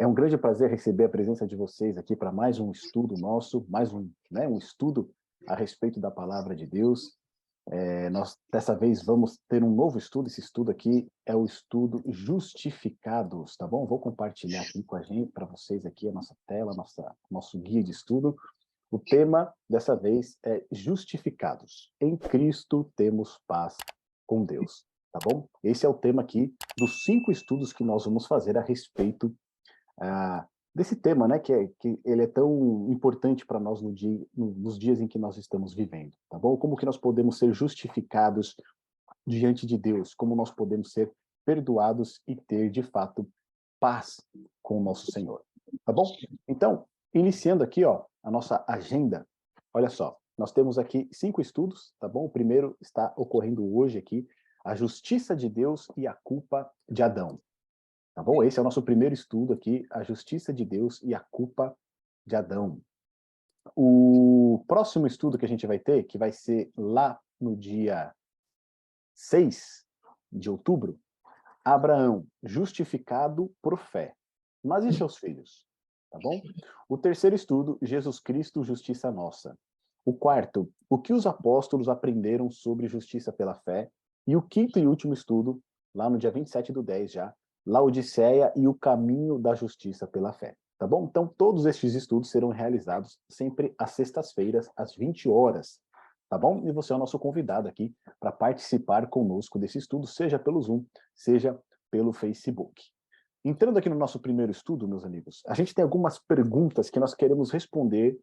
É um grande prazer receber a presença de vocês aqui para mais um estudo nosso, mais um estudo a respeito da Palavra de Deus. Nós, dessa vez, vamos ter um novo estudo. Esse estudo aqui é o estudo Justificados, tá bom? Vou compartilhar aqui com a gente, para vocês aqui, a nossa tela, nosso guia de estudo. O tema, dessa vez, é Justificados. Em Cristo temos paz com Deus, tá bom? Esse é o tema aqui dos 5 estudos que nós vamos fazer a respeito desse tema, né, que ele é tão importante para nós nos dias em que nós estamos vivendo, tá bom? Como que nós podemos ser justificados diante de Deus? Como nós podemos ser perdoados e ter, de fato, paz com o nosso Senhor, tá bom? Então, iniciando aqui, ó, a nossa agenda, olha só, nós temos aqui 5 estudos, tá bom? O primeiro está ocorrendo hoje aqui, a justiça de Deus e a culpa de Adão. Tá bom? Esse é o nosso primeiro estudo aqui, a justiça de Deus e a culpa de Adão. O próximo estudo que a gente vai ter, que vai ser lá no dia 6 de outubro, Abraão, justificado por fé. Mas e seus filhos? Tá bom? O terceiro estudo, Jesus Cristo, justiça nossa. O quarto, o que os apóstolos aprenderam sobre justiça pela fé. E o quinto e último estudo, lá no dia 27/10 já, Laodiceia e o caminho da justiça pela fé. Tá bom? Então, todos estes estudos serão realizados sempre às sextas-feiras, às 20 horas. Tá bom? E você é o nosso convidado aqui para participar conosco desse estudo, seja pelo Zoom, seja pelo Facebook. Entrando aqui no nosso primeiro estudo, meus amigos, a gente tem algumas perguntas que nós queremos responder,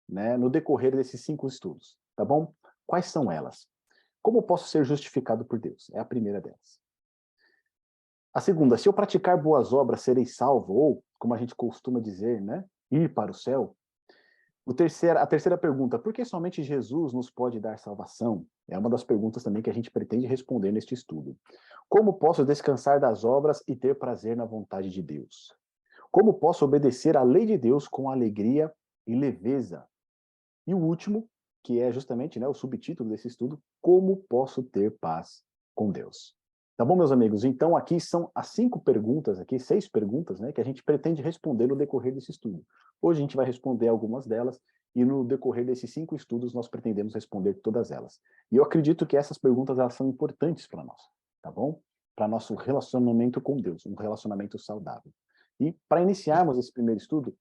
né, no decorrer desses 5 estudos, tá bom? Quais são elas? Como posso ser justificado por Deus? É a primeira delas. A segunda, se eu praticar boas obras, serei salvo, ou, como a gente costuma dizer, né, ir para o céu. A terceira pergunta, por que somente Jesus nos pode dar salvação? É uma das perguntas também que a gente pretende responder neste estudo. Como posso descansar das obras e ter prazer na vontade de Deus? Como posso obedecer à lei de Deus com alegria e leveza? E o último, que é justamente, né, o subtítulo desse estudo, como posso ter paz com Deus? Tá bom, meus amigos? Então, aqui são as 5 perguntas, aqui, 6 perguntas, né, que a gente pretende responder no decorrer desse estudo. Hoje a gente vai responder algumas delas, e no decorrer desses 5 estudos nós pretendemos responder todas elas. E eu acredito que essas perguntas elas são importantes para nós, tá bom? Para nosso relacionamento com Deus, um relacionamento saudável. E para iniciarmos esse primeiro estudo,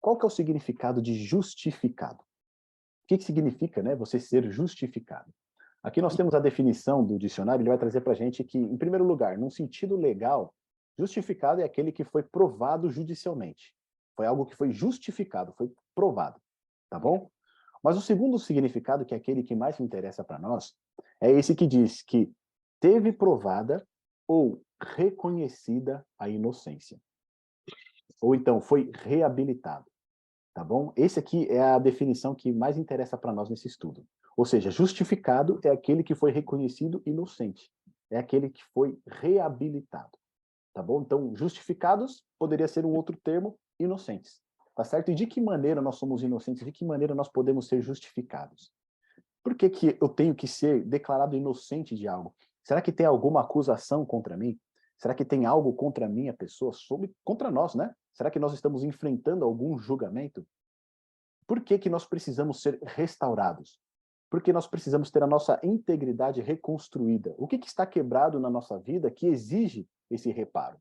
qual que é o significado de justificado? O que significa, né, você ser justificado? Aqui nós temos a definição do dicionário, ele vai trazer para a gente que, em primeiro lugar, num sentido legal, justificado é aquele que foi provado judicialmente. Foi algo que foi justificado, foi provado, tá bom? Mas o segundo significado, que é aquele que mais interessa para nós, é esse que diz que teve provada ou reconhecida a inocência. Ou então, foi reabilitado. Tá bom? Esse aqui é a definição que mais interessa para nós nesse estudo. Ou seja, justificado é aquele que foi reconhecido inocente. É aquele que foi reabilitado. Tá bom? Então, justificados poderia ser um outro termo, inocentes. Tá certo? E de que maneira nós somos inocentes? De que maneira nós podemos ser justificados? Por que que eu tenho que ser declarado inocente de algo? Será que tem alguma acusação contra mim? Será que tem algo contra a minha pessoa, contra nós, né? Será que nós estamos enfrentando algum julgamento? Por que que nós precisamos ser restaurados? Porque nós precisamos ter a nossa integridade reconstruída. O que que está quebrado na nossa vida que exige esse reparo?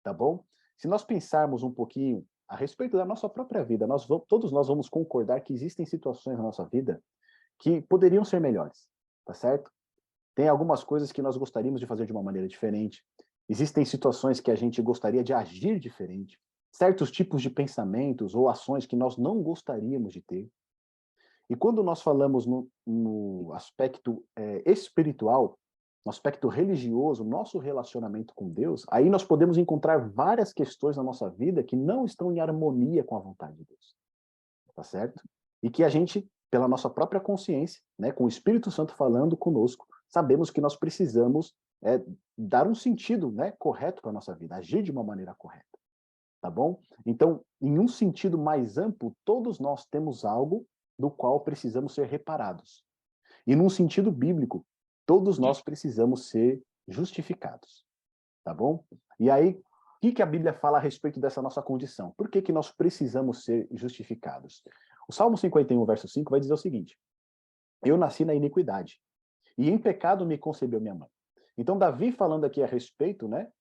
Tá bom? Se nós pensarmos um pouquinho a respeito da nossa própria vida, todos nós vamos concordar que existem situações na nossa vida que poderiam ser melhores, tá certo? Tem algumas coisas que nós gostaríamos de fazer de uma maneira diferente. Existem situações que a gente gostaria de agir diferente. Certos tipos de pensamentos ou ações que nós não gostaríamos de ter. E quando nós falamos no aspecto espiritual, no aspecto religioso, nosso relacionamento com Deus, aí nós podemos encontrar várias questões na nossa vida que não estão em harmonia com a vontade de Deus. Tá certo? E que a gente, pela nossa própria consciência, né, com o Espírito Santo falando conosco, sabemos que nós precisamos dar um sentido, né, correto para a nossa vida, agir de uma maneira correta. Tá bom? Então, em um sentido mais amplo, todos nós temos algo do qual precisamos ser reparados. E num sentido bíblico, todos nós precisamos ser justificados. Tá bom? E aí, que a Bíblia fala a respeito dessa nossa condição? Por que nós precisamos ser justificados? O Salmo 51, verso 5, vai dizer o seguinte: eu nasci na iniquidade, e em pecado me concebeu minha mãe. Então, Davi, falando aqui a respeito, né,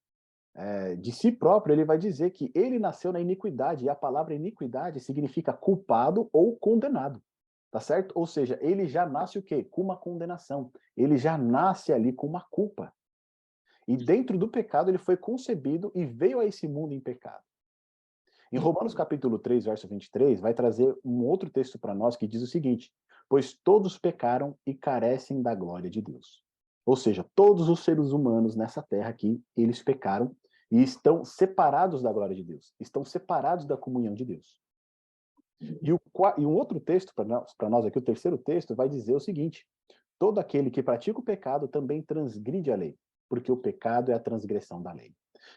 de si próprio, ele vai dizer que ele nasceu na iniquidade, e a palavra iniquidade significa culpado ou condenado, tá certo? Ou seja, ele já nasce o quê? Com uma condenação. Ele já nasce ali com uma culpa. E dentro do pecado ele foi concebido e veio a esse mundo em pecado. Em Romanos capítulo 3, verso 23, vai trazer um outro texto para nós que diz o seguinte: pois todos pecaram e carecem da glória de Deus. Ou seja, todos os seres humanos nessa terra aqui, eles pecaram e estão separados da glória de Deus, estão separados da comunhão de Deus. E um outro texto para nós aqui, o terceiro texto, vai dizer o seguinte: todo aquele que pratica o pecado também transgride a lei, porque o pecado é a transgressão da lei.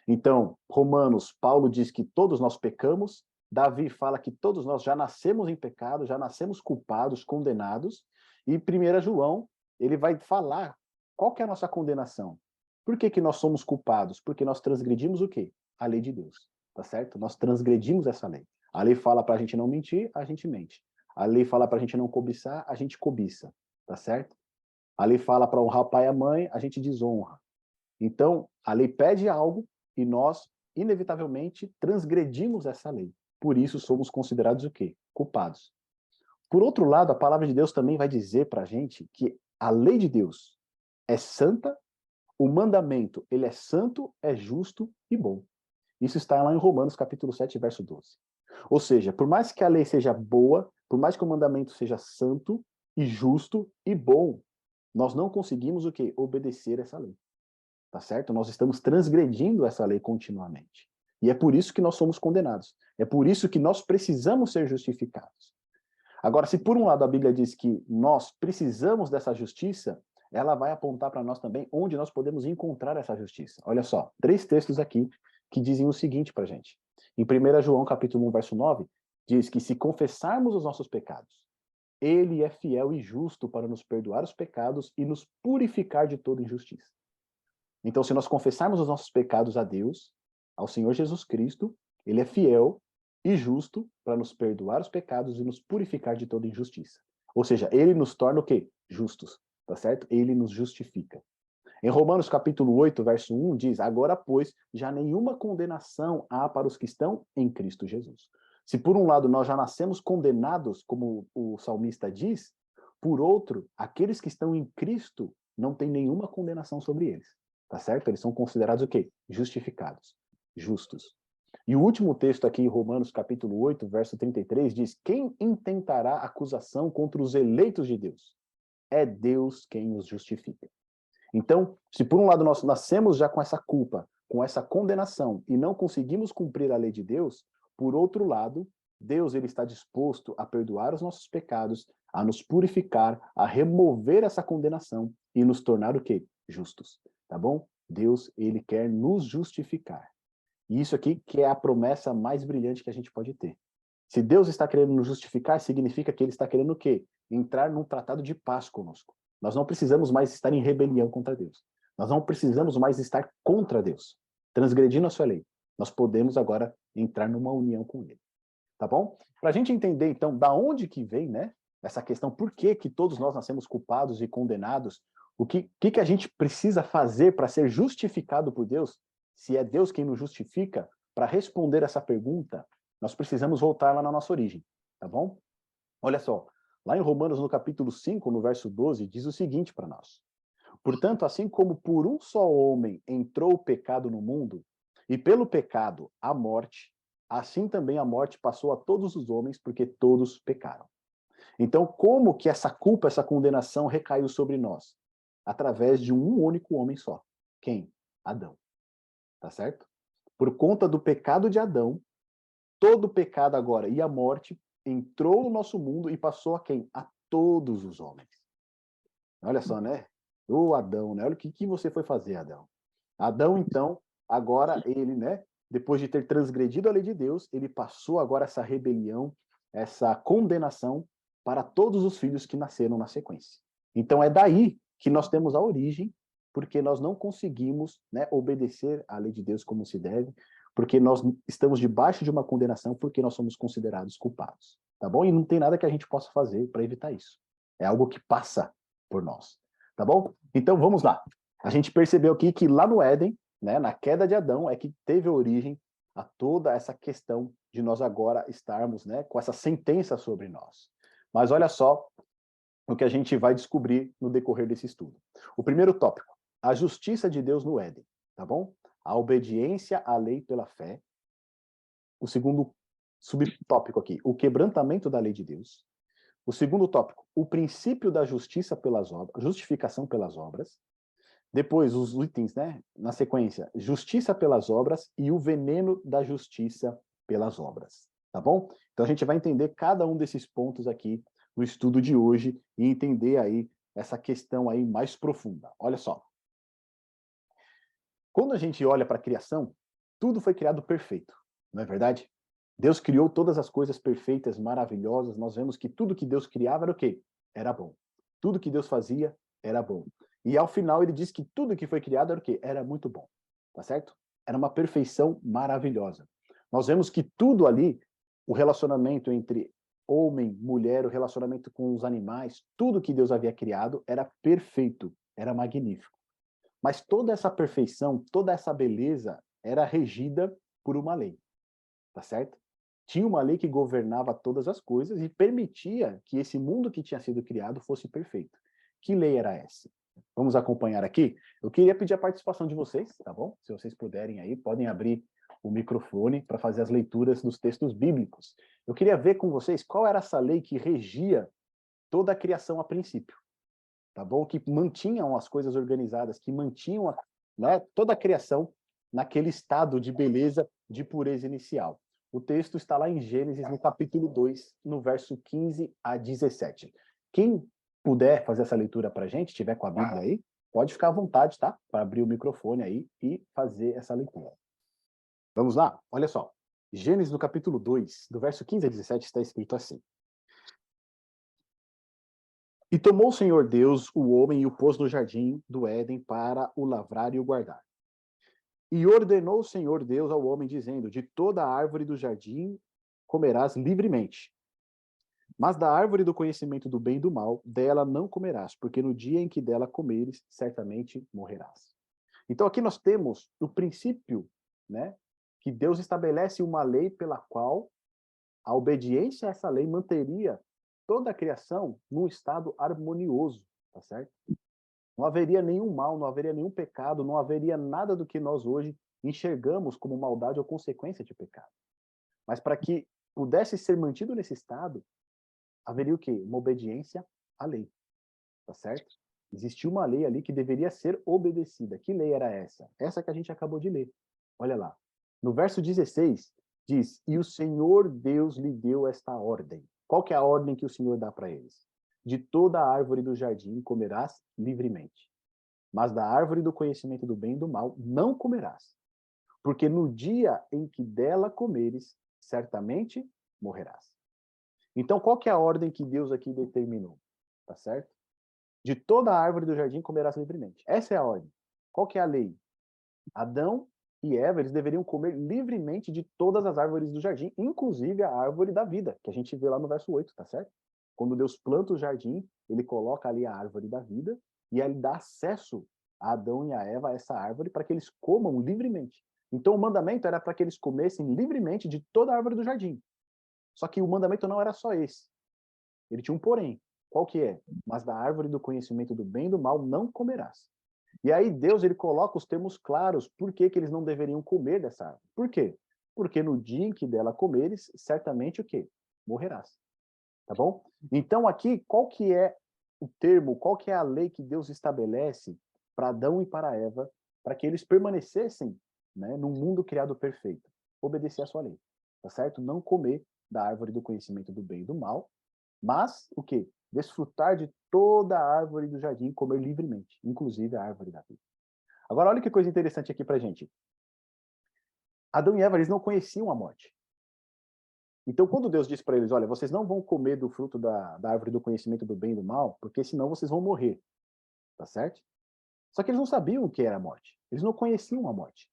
Então, Romanos, Paulo diz que todos nós pecamos, Davi fala que todos nós já nascemos em pecado, já nascemos culpados, condenados, e 1 João, ele vai falar qual que é a nossa condenação. Por que nós somos culpados? Porque nós transgredimos o quê? A lei de Deus, tá certo? Nós transgredimos essa lei. A lei fala para a gente não mentir, a gente mente. A lei fala para a gente não cobiçar, a gente cobiça, tá certo? A lei fala para honrar o pai e a mãe, a gente desonra. Então, a lei pede algo e nós, inevitavelmente, transgredimos essa lei. Por isso, somos considerados o quê? Culpados. Por outro lado, a palavra de Deus também vai dizer para a gente que a lei de Deus é santa, o mandamento, ele é santo, é justo e bom. Isso está lá em Romanos, capítulo 7, verso 12. Ou seja, por mais que a lei seja boa, por mais que o mandamento seja santo e justo e bom, nós não conseguimos o quê? Obedecer essa lei. Tá certo? Nós estamos transgredindo essa lei continuamente. E é por isso que nós somos condenados. É por isso que nós precisamos ser justificados. Agora, se por um lado a Bíblia diz que nós precisamos dessa justiça, ela vai apontar para nós também onde nós podemos encontrar essa justiça. Olha só, 3 textos aqui que dizem o seguinte para a gente. Em 1 João capítulo 1, verso 9, diz que se confessarmos os nossos pecados, ele é fiel e justo para nos perdoar os pecados e nos purificar de toda injustiça. Então, se nós confessarmos os nossos pecados a Deus, ao Senhor Jesus Cristo, ele é fiel e justo para nos perdoar os pecados e nos purificar de toda injustiça. Ou seja, ele nos torna o quê? Justos, tá certo? Ele nos justifica. Em Romanos capítulo 8, verso 1, diz: agora, pois, já nenhuma condenação há para os que estão em Cristo Jesus. Se por um lado nós já nascemos condenados, como o salmista diz, por outro, aqueles que estão em Cristo não tem nenhuma condenação sobre eles. Tá certo? Eles são considerados o quê? Justificados, justos. E o último texto aqui, em Romanos capítulo 8, verso 33, diz: quem intentará acusação contra os eleitos de Deus? É Deus quem os justifica. Então, se por um lado nós nascemos já com essa culpa, com essa condenação, e não conseguimos cumprir a lei de Deus, por outro lado, Deus ele está disposto a perdoar os nossos pecados, a nos purificar, a remover essa condenação e nos tornar o quê? Justos. Tá bom? Deus, ele quer nos justificar. E isso aqui que é a promessa mais brilhante que a gente pode ter. Se Deus está querendo nos justificar, significa que ele está querendo o quê? Entrar num tratado de paz conosco. Nós não precisamos mais estar em rebelião contra Deus. Nós não precisamos mais estar contra Deus, transgredindo a sua lei. Nós podemos agora entrar numa união com ele. Tá bom? Para a gente entender, então, da onde que vem, né, essa questão, por que que todos nós nascemos culpados e condenados, o que a gente precisa fazer para ser justificado por Deus, se é Deus quem nos justifica, para responder essa pergunta, nós precisamos voltar lá na nossa origem, tá bom? Olha só, lá em Romanos, no capítulo 5, no verso 12, diz o seguinte para nós: portanto, assim como por um só homem entrou o pecado no mundo, e pelo pecado a morte, assim também a morte passou a todos os homens, porque todos pecaram. Então, como que essa culpa, essa condenação recaiu sobre nós? Através de um único homem só. Quem? Adão. Tá certo? Por conta do pecado de Adão, todo o pecado agora e a morte entrou no nosso mundo e passou a quem? A todos os homens. Olha só, né? Ô Adão, né? Olha o que você foi fazer, Adão. Adão, então, agora ele, né? Depois de ter transgredido a lei de Deus, ele passou agora essa rebelião, essa condenação para todos os filhos que nasceram na sequência. Então é daí que nós temos a origem, porque nós não conseguimos, né, obedecer à lei de Deus como se deve, porque nós estamos debaixo de uma condenação porque nós somos considerados culpados, tá bom? E não tem nada que a gente possa fazer para evitar isso. É algo que passa por nós, tá bom? Então vamos lá. A gente percebeu aqui que lá no Éden, né, na queda de Adão, é que teve origem a toda essa questão de nós agora estarmos, né, com essa sentença sobre nós. Mas olha só o que a gente vai descobrir no decorrer desse estudo. O primeiro tópico, a justiça de Deus no Éden, tá bom? A obediência à lei pela fé. O segundo subtópico aqui, o quebrantamento da lei de Deus. O segundo tópico, o princípio da justiça pelas obras, justificação pelas obras. Depois, os itens, né? Na sequência, justiça pelas obras e o veneno da justiça pelas obras. Tá bom? Então a gente vai entender cada um desses pontos aqui no estudo de hoje e entender aí essa questão aí mais profunda. Olha só. Quando a gente olha para a criação, tudo foi criado perfeito, não é verdade? Deus criou todas as coisas perfeitas, maravilhosas. Nós vemos que tudo que Deus criava era o quê? Era bom. Tudo que Deus fazia era bom. E ao final ele diz que tudo que foi criado era o quê? Era muito bom. Tá certo? Era uma perfeição maravilhosa. Nós vemos que tudo ali, o relacionamento entre homem, mulher, o relacionamento com os animais, tudo que Deus havia criado era perfeito, era magnífico. Mas toda essa perfeição, toda essa beleza era regida por uma lei. Tá certo? Tinha uma lei que governava todas as coisas e permitia que esse mundo que tinha sido criado fosse perfeito. Que lei era essa? Vamos acompanhar aqui? Eu queria pedir a participação de vocês, tá bom? Se vocês puderem aí, podem abrir o microfone para fazer as leituras dos textos bíblicos. Eu queria ver com vocês qual era essa lei que regia toda a criação a princípio, tá bom? Que mantinham as coisas organizadas, que mantinham né, toda a criação naquele estado de beleza, de pureza inicial. O texto está lá em Gênesis, no capítulo 2, no verso 15 a 17. Quem puder fazer essa leitura para a gente, tiver com a Bíblia aí, pode ficar à vontade, tá? Para abrir o microfone aí e fazer essa leitura. Vamos lá? Olha só. Gênesis, no capítulo 2, do verso 15 a 17, está escrito assim. E tomou o Senhor Deus o homem e o pôs no jardim do Éden para o lavrar e o guardar. E ordenou o Senhor Deus ao homem, dizendo, de toda a árvore do jardim comerás livremente. Mas da árvore do conhecimento do bem e do mal, dela não comerás, porque no dia em que dela comeres, certamente morrerás. Então aqui nós temos o princípio, né, que Deus estabelece uma lei pela qual a obediência a essa lei manteria toda a criação num estado harmonioso, tá certo? Não haveria nenhum mal, não haveria nenhum pecado, não haveria nada do que nós hoje enxergamos como maldade ou consequência de pecado. Mas para que pudesse ser mantido nesse estado, haveria o quê? Uma obediência à lei, tá certo? Existia uma lei ali que deveria ser obedecida. Que lei era essa? Essa que a gente acabou de ler. Olha lá. No verso 16, diz, e o Senhor Deus lhe deu esta ordem. Qual que é a ordem que o Senhor dá para eles? De toda a árvore do jardim comerás livremente. Mas da árvore do conhecimento do bem e do mal não comerás. Porque no dia em que dela comeres, certamente morrerás. Então, qual que é a ordem que Deus aqui determinou? Tá certo? De toda a árvore do jardim comerás livremente. Essa é a ordem. Qual que é a lei? Adão e Eva, eles deveriam comer livremente de todas as árvores do jardim, inclusive a árvore da vida, que a gente vê lá no verso 8, tá certo? Quando Deus planta o jardim, ele coloca ali a árvore da vida e ele dá acesso a Adão e a Eva a essa árvore para que eles comam livremente. Então o mandamento era para que eles comessem livremente de toda a árvore do jardim. Só que o mandamento não era só esse. Ele tinha um porém. Qual que é? Mas da árvore do conhecimento do bem e do mal não comerás. E aí Deus ele coloca os termos claros por que, que eles não deveriam comer dessa árvore. Por quê? Porque no dia em que dela comeres, certamente o quê? Morrerás. Tá bom? Então aqui, qual que é o termo, qual que é a lei que Deus estabelece para Adão e para Eva, para que eles permanecessem, né, num mundo criado perfeito? Obedecer a sua lei. Tá certo? Não comer da árvore do conhecimento do bem e do mal, mas o quê? Desfrutar de toda a árvore do jardim e comer livremente, inclusive a árvore da vida. Agora, olha que coisa interessante aqui pra gente. Adão e Eva, eles não conheciam a morte. Então, quando Deus disse para eles, olha, vocês não vão comer do fruto da árvore do conhecimento do bem e do mal, porque senão vocês vão morrer. Tá certo? Só que eles não sabiam o que era a morte. Eles não conheciam a morte.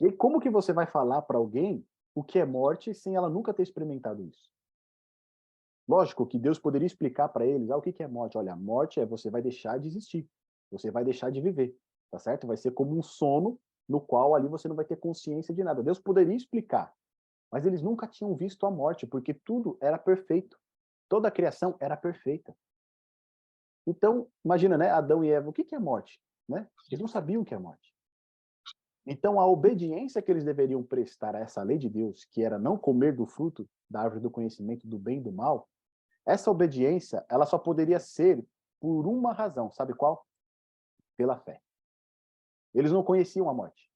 E aí, como que você vai falar para alguém o que é morte sem ela nunca ter experimentado isso? Lógico que Deus poderia explicar para eles, o que que é morte? Olha, morte é você vai deixar de existir, você vai deixar de viver, tá certo? Vai ser como um sono no qual ali você não vai ter consciência de nada. Deus poderia explicar, mas eles nunca tinham visto a morte, porque tudo era perfeito. Toda a criação era perfeita. Então, imagina, né, Adão e Eva, o que que é morte? Né? Eles não sabiam o que é morte. Então, a obediência que eles deveriam prestar a essa lei de Deus, que era não comer do fruto da árvore do conhecimento do bem e do mal, essa obediência, ela só poderia ser por uma razão, sabe qual? Pela fé. Eles não conheciam a morte.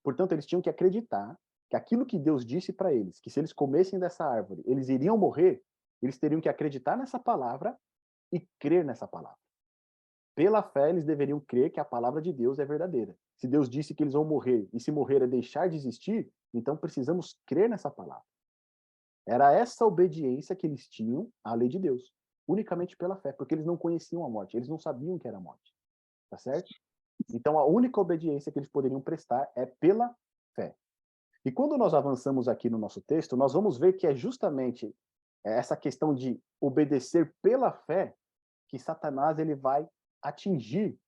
Portanto, eles tinham que acreditar que aquilo que Deus disse para eles, que se eles comessem dessa árvore, eles iriam morrer, eles teriam que acreditar nessa palavra e crer nessa palavra. Pela fé, eles deveriam crer que a palavra de Deus é verdadeira. Se Deus disse que eles vão morrer, e se morrer é deixar de existir, então precisamos crer nessa palavra. Era essa obediência que eles tinham à lei de Deus, unicamente pela fé, porque eles não conheciam a morte, eles não sabiam o que era a morte, tá certo? Então a única obediência que eles poderiam prestar é pela fé. E quando nós avançamos aqui no nosso texto, nós vamos ver que é justamente essa questão de obedecer pela fé que Satanás ele vai atingir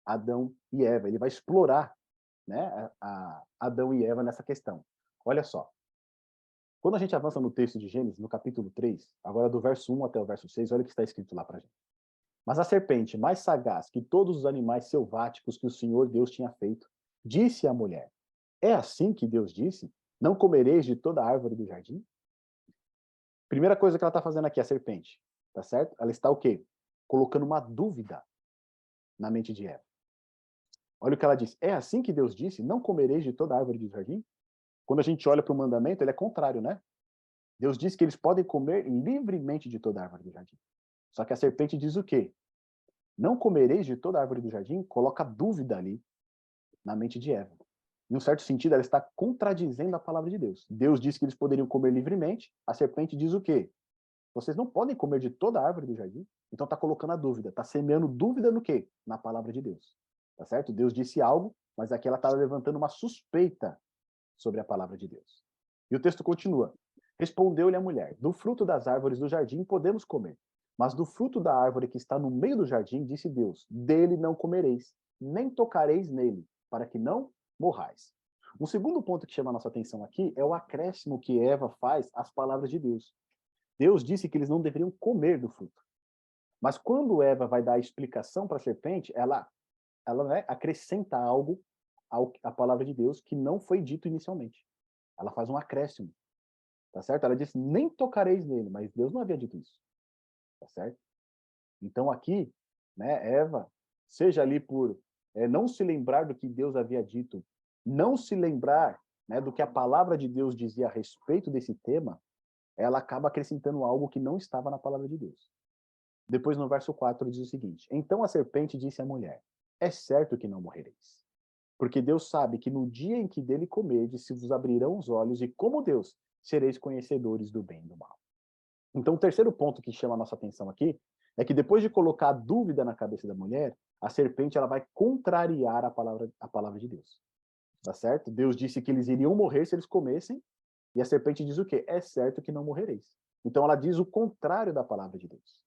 Adão e Eva, ele vai explorar, né, Adão e Eva nessa questão. Olha só, quando a gente avança no texto de Gênesis, no capítulo 3, agora do verso 1 até o verso 6, olha o que está escrito lá para a gente. Mas a serpente, mais sagaz que todos os animais selváticos que o Senhor Deus tinha feito, disse à mulher: É assim que Deus disse? Não comereis de toda a árvore do jardim? Primeira coisa que ela está fazendo aqui, a serpente, tá certo? Ela está o quê? Colocando uma dúvida na mente de Eva. Olha o que ela diz: É assim que Deus disse? Não comereis de toda a árvore do jardim? Quando a gente olha para o mandamento, ele é contrário, né? Deus diz que eles podem comer livremente de toda a árvore do jardim. Só que a serpente diz o quê? Não comereis de toda a árvore do jardim? Coloca dúvida ali na mente de Eva. Em um certo sentido, ela está contradizendo a palavra de Deus. Deus disse que eles poderiam comer livremente, a serpente diz o quê? Vocês não podem comer de toda a árvore do jardim? Então está colocando a dúvida, está semeando dúvida no quê? Na palavra de Deus. Tá certo? Deus disse algo, mas aqui ela está levantando uma suspeita sobre a palavra de Deus. E o texto continua. Respondeu-lhe a mulher: Do fruto das árvores do jardim podemos comer, mas do fruto da árvore que está no meio do jardim, disse Deus: Dele não comereis, nem tocareis nele, para que não morrais. Um segundo ponto que chama a nossa atenção aqui é o acréscimo que Eva faz às palavras de Deus. Deus disse que eles não deveriam comer do fruto. Mas quando Eva vai dar a explicação para a serpente, ela né, acrescenta algo à palavra de Deus que não foi dito inicialmente. Ela faz um acréscimo, tá certo? Ela diz, nem tocareis nele, mas Deus não havia dito isso, tá certo? Então aqui, né, Eva, seja ali por não se lembrar do que Deus havia dito, não se lembrar, né, do que a palavra de Deus dizia a respeito desse tema, ela acaba acrescentando algo que não estava na palavra de Deus. Depois no verso 4 diz o seguinte: Então a serpente disse à mulher: É certo que não morrereis. Porque Deus sabe que no dia em que dele comerdes, se vos abrirão os olhos, e como Deus, sereis conhecedores do bem e do mal. Então, o terceiro ponto que chama a nossa atenção aqui é que depois de colocar a dúvida na cabeça da mulher, a serpente ela vai contrariar a palavra de Deus. Tá certo? Deus disse que eles iriam morrer se eles comessem, e a serpente diz o quê? É certo que não morrereis. Então ela diz o contrário da palavra de Deus.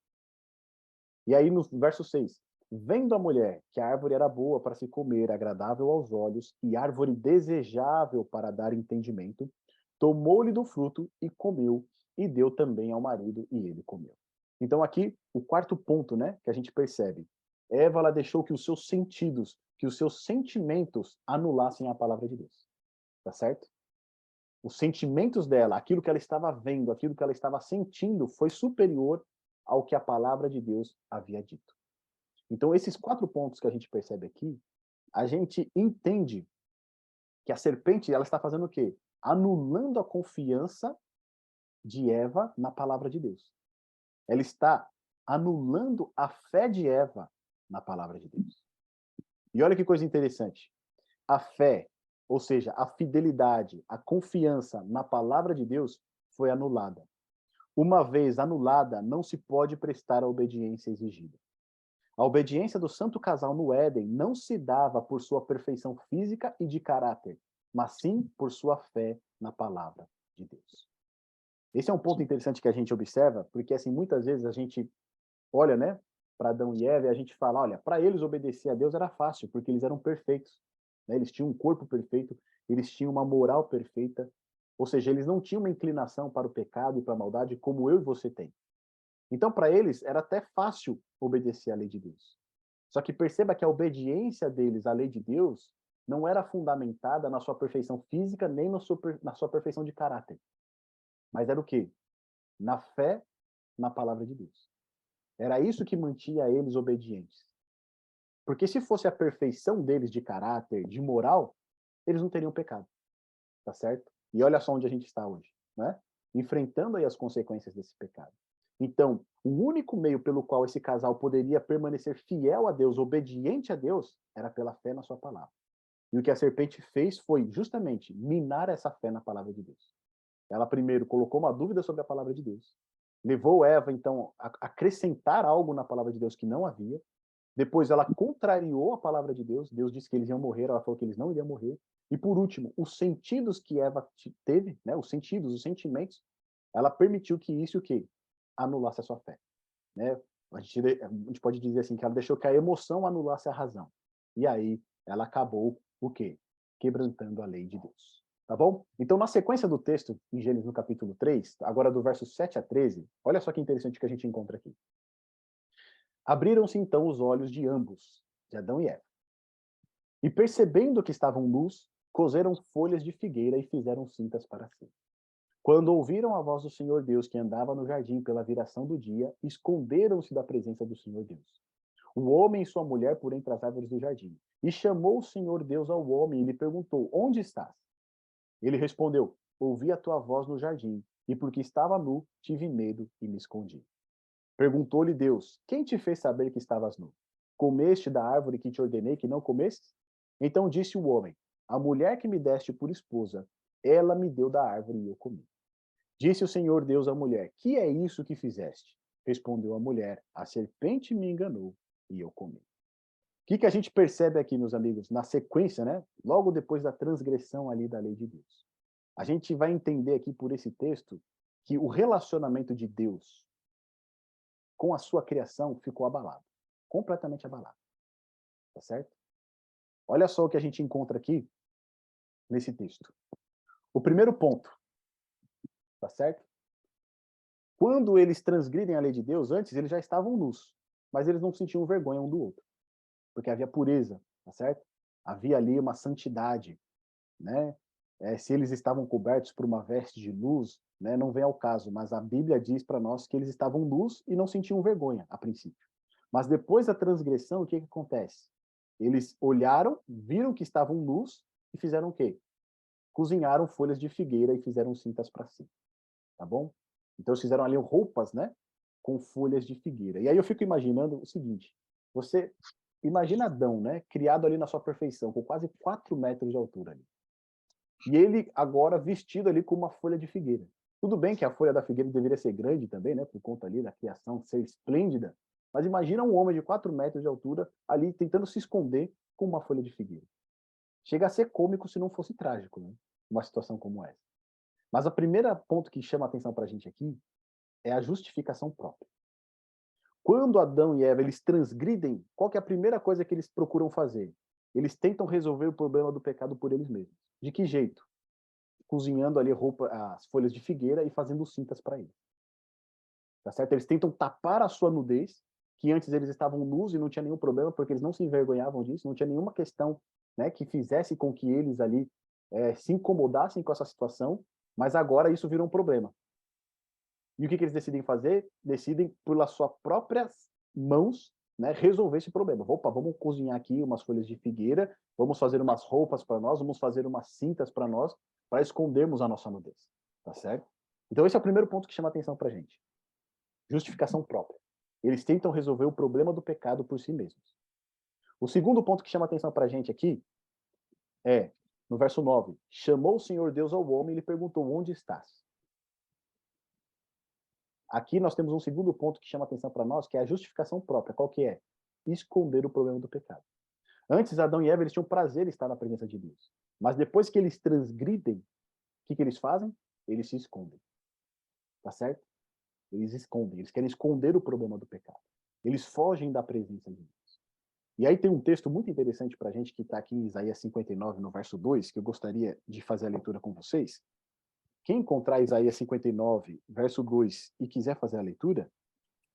E aí no verso 6, vendo a mulher que a árvore era boa para se comer, agradável aos olhos, e árvore desejável para dar entendimento, tomou-lhe do fruto e comeu, e deu também ao marido, e ele comeu. Então aqui, o quarto ponto, né, que a gente percebe. Eva, ela deixou que os seus sentidos, que os seus sentimentos anulassem a palavra de Deus. Tá certo? Os sentimentos dela, aquilo que ela estava vendo, aquilo que ela estava sentindo, foi superior ao que a palavra de Deus havia dito. Então, esses 4 pontos que a gente percebe aqui, a gente entende que a serpente ela está fazendo o quê? Anulando a confiança de Eva na palavra de Deus. Ela está anulando a fé de Eva na palavra de Deus. E olha que coisa interessante. A fé, ou seja, a fidelidade, a confiança na palavra de Deus foi anulada. Uma vez anulada, não se pode prestar a obediência exigida. A obediência do santo casal no Éden não se dava por sua perfeição física e de caráter, mas sim por sua fé na palavra de Deus. Esse é um ponto interessante que a gente observa, porque assim, muitas vezes a gente olha, né, para Adão e Eva e a gente fala, olha, para eles obedecer a Deus era fácil, porque eles eram perfeitos, né? Eles tinham um corpo perfeito, eles tinham uma moral perfeita, ou seja, eles não tinham uma inclinação para o pecado e para a maldade como eu e você tem. Então, para eles, era até fácil obedecer à lei de Deus. Só que perceba que a obediência deles à lei de Deus não era fundamentada na sua perfeição física, nem na sua perfeição de caráter. Mas era o quê? Na fé na palavra de Deus. Era isso que mantinha eles obedientes. Porque se fosse a perfeição deles de caráter, de moral, eles não teriam pecado. Tá certo? E olha só onde a gente está hoje, né? Enfrentando aí as consequências desse pecado. Então, o único meio pelo qual esse casal poderia permanecer fiel a Deus, obediente a Deus, era pela fé na sua palavra. E o que a serpente fez foi justamente minar essa fé na palavra de Deus. Ela primeiro colocou uma dúvida sobre a palavra de Deus, levou Eva, então, a acrescentar algo na palavra de Deus que não havia. Depois ela contrariou a palavra de Deus. Deus disse que eles iam morrer, ela falou que eles não iriam morrer. E por último, os sentidos que Eva teve, né, os sentidos, os sentimentos, ela permitiu que isso o quê? Anulasse a sua fé, né? A gente pode dizer assim que ela deixou que a emoção anulasse a razão. E aí ela acabou o quê? Quebrantando a lei de Deus. Tá bom? Então, na sequência do texto, em Gênesis no capítulo 3, agora do verso 7 a 13, olha só que interessante que a gente encontra aqui. Abriram-se então os olhos de ambos, de Adão e Eva. E percebendo que estavam nus, coseram folhas de figueira e fizeram cintas para si. Quando ouviram a voz do Senhor Deus que andava no jardim pela viração do dia, esconderam-se da presença do Senhor Deus. O homem e sua mulher por entre as árvores do jardim. E chamou o Senhor Deus ao homem e lhe perguntou: Onde estás? Ele respondeu: Ouvi a tua voz no jardim, e porque estava nu, tive medo e me escondi. Perguntou-lhe Deus: Quem te fez saber que estavas nu? Comeste da árvore que te ordenei que não comesses? Então disse o homem: A mulher que me deste por esposa, ela me deu da árvore e eu comi. Disse o Senhor Deus à mulher: Que é isso que fizeste? Respondeu a mulher: A serpente me enganou e eu comi. O que a gente percebe aqui, meus amigos, na sequência, né? Logo depois da transgressão ali da lei de Deus. A gente vai entender aqui por esse texto que o relacionamento de Deus com a sua criação ficou abalado, completamente abalado, tá certo? Olha só o que a gente encontra aqui nesse texto. O primeiro ponto, tá certo? Quando eles transgridem a lei de Deus, antes eles já estavam nus, mas eles não sentiam vergonha um do outro, porque havia pureza, tá certo? Havia ali uma santidade, né? Se eles estavam cobertos por uma veste de luz, né, não vem ao caso, mas a Bíblia diz para nós que eles estavam nus e não sentiam vergonha a princípio. Mas depois da transgressão, o que acontece? Eles olharam, viram que estavam nus e fizeram o quê? Cozinharam folhas de figueira e fizeram cintas para si, tá bom? Então eles fizeram ali roupas, né, com folhas de figueira. E aí eu fico imaginando o seguinte: você imagina Adão, né, criado ali na sua perfeição, com quase 4 metros de altura ali. E ele agora vestido ali com uma folha de figueira. Tudo bem que a folha da figueira deveria ser grande também, né, por conta ali da criação ser esplêndida, mas imagina um homem de 4 metros de altura ali tentando se esconder com uma folha de figueira. Chega a ser cômico se não fosse trágico, né, uma situação como essa. Mas o primeiro ponto que chama a atenção para a gente aqui é a justificação própria. Quando Adão e Eva eles transgridem, qual que é a primeira coisa que eles procuram fazer? Eles tentam resolver o problema do pecado por eles mesmos. De que jeito? Cozinhando ali as folhas de figueira e fazendo cintas para eles. Tá certo? Eles tentam tapar a sua nudez, que antes eles estavam nus e não tinha nenhum problema, porque eles não se envergonhavam disso, não tinha nenhuma questão, né, que fizesse com que eles ali se incomodassem com essa situação, mas agora isso virou um problema. E o que eles decidem fazer? Decidem, pelas suas próprias mãos, né, resolver esse problema. Opa, vamos cozinhar aqui umas folhas de figueira, vamos fazer umas roupas para nós, vamos fazer umas cintas para nós, para escondermos a nossa nudez. Tá certo? Então esse é o primeiro ponto que chama atenção para a gente. Justificação própria. Eles tentam resolver o problema do pecado por si mesmos. O segundo ponto que chama atenção para a gente aqui é, no verso 9, chamou o Senhor Deus ao homem e lhe perguntou: onde estás? Aqui nós temos um segundo ponto que chama atenção para nós, que é a justificação própria. Qual que é? Esconder o problema do pecado. Antes, Adão e Eva eles tinham prazer em estar na presença de Deus. Mas depois que eles transgridem, o que que eles fazem? Eles se escondem, tá certo? Eles escondem, eles querem esconder o problema do pecado. Eles fogem da presença de Deus. E aí tem um texto muito interessante para a gente que está aqui em Isaías 59, no verso 2, que eu gostaria de fazer a leitura com vocês. Quem encontrar Isaías 59, verso 2 e quiser fazer a leitura,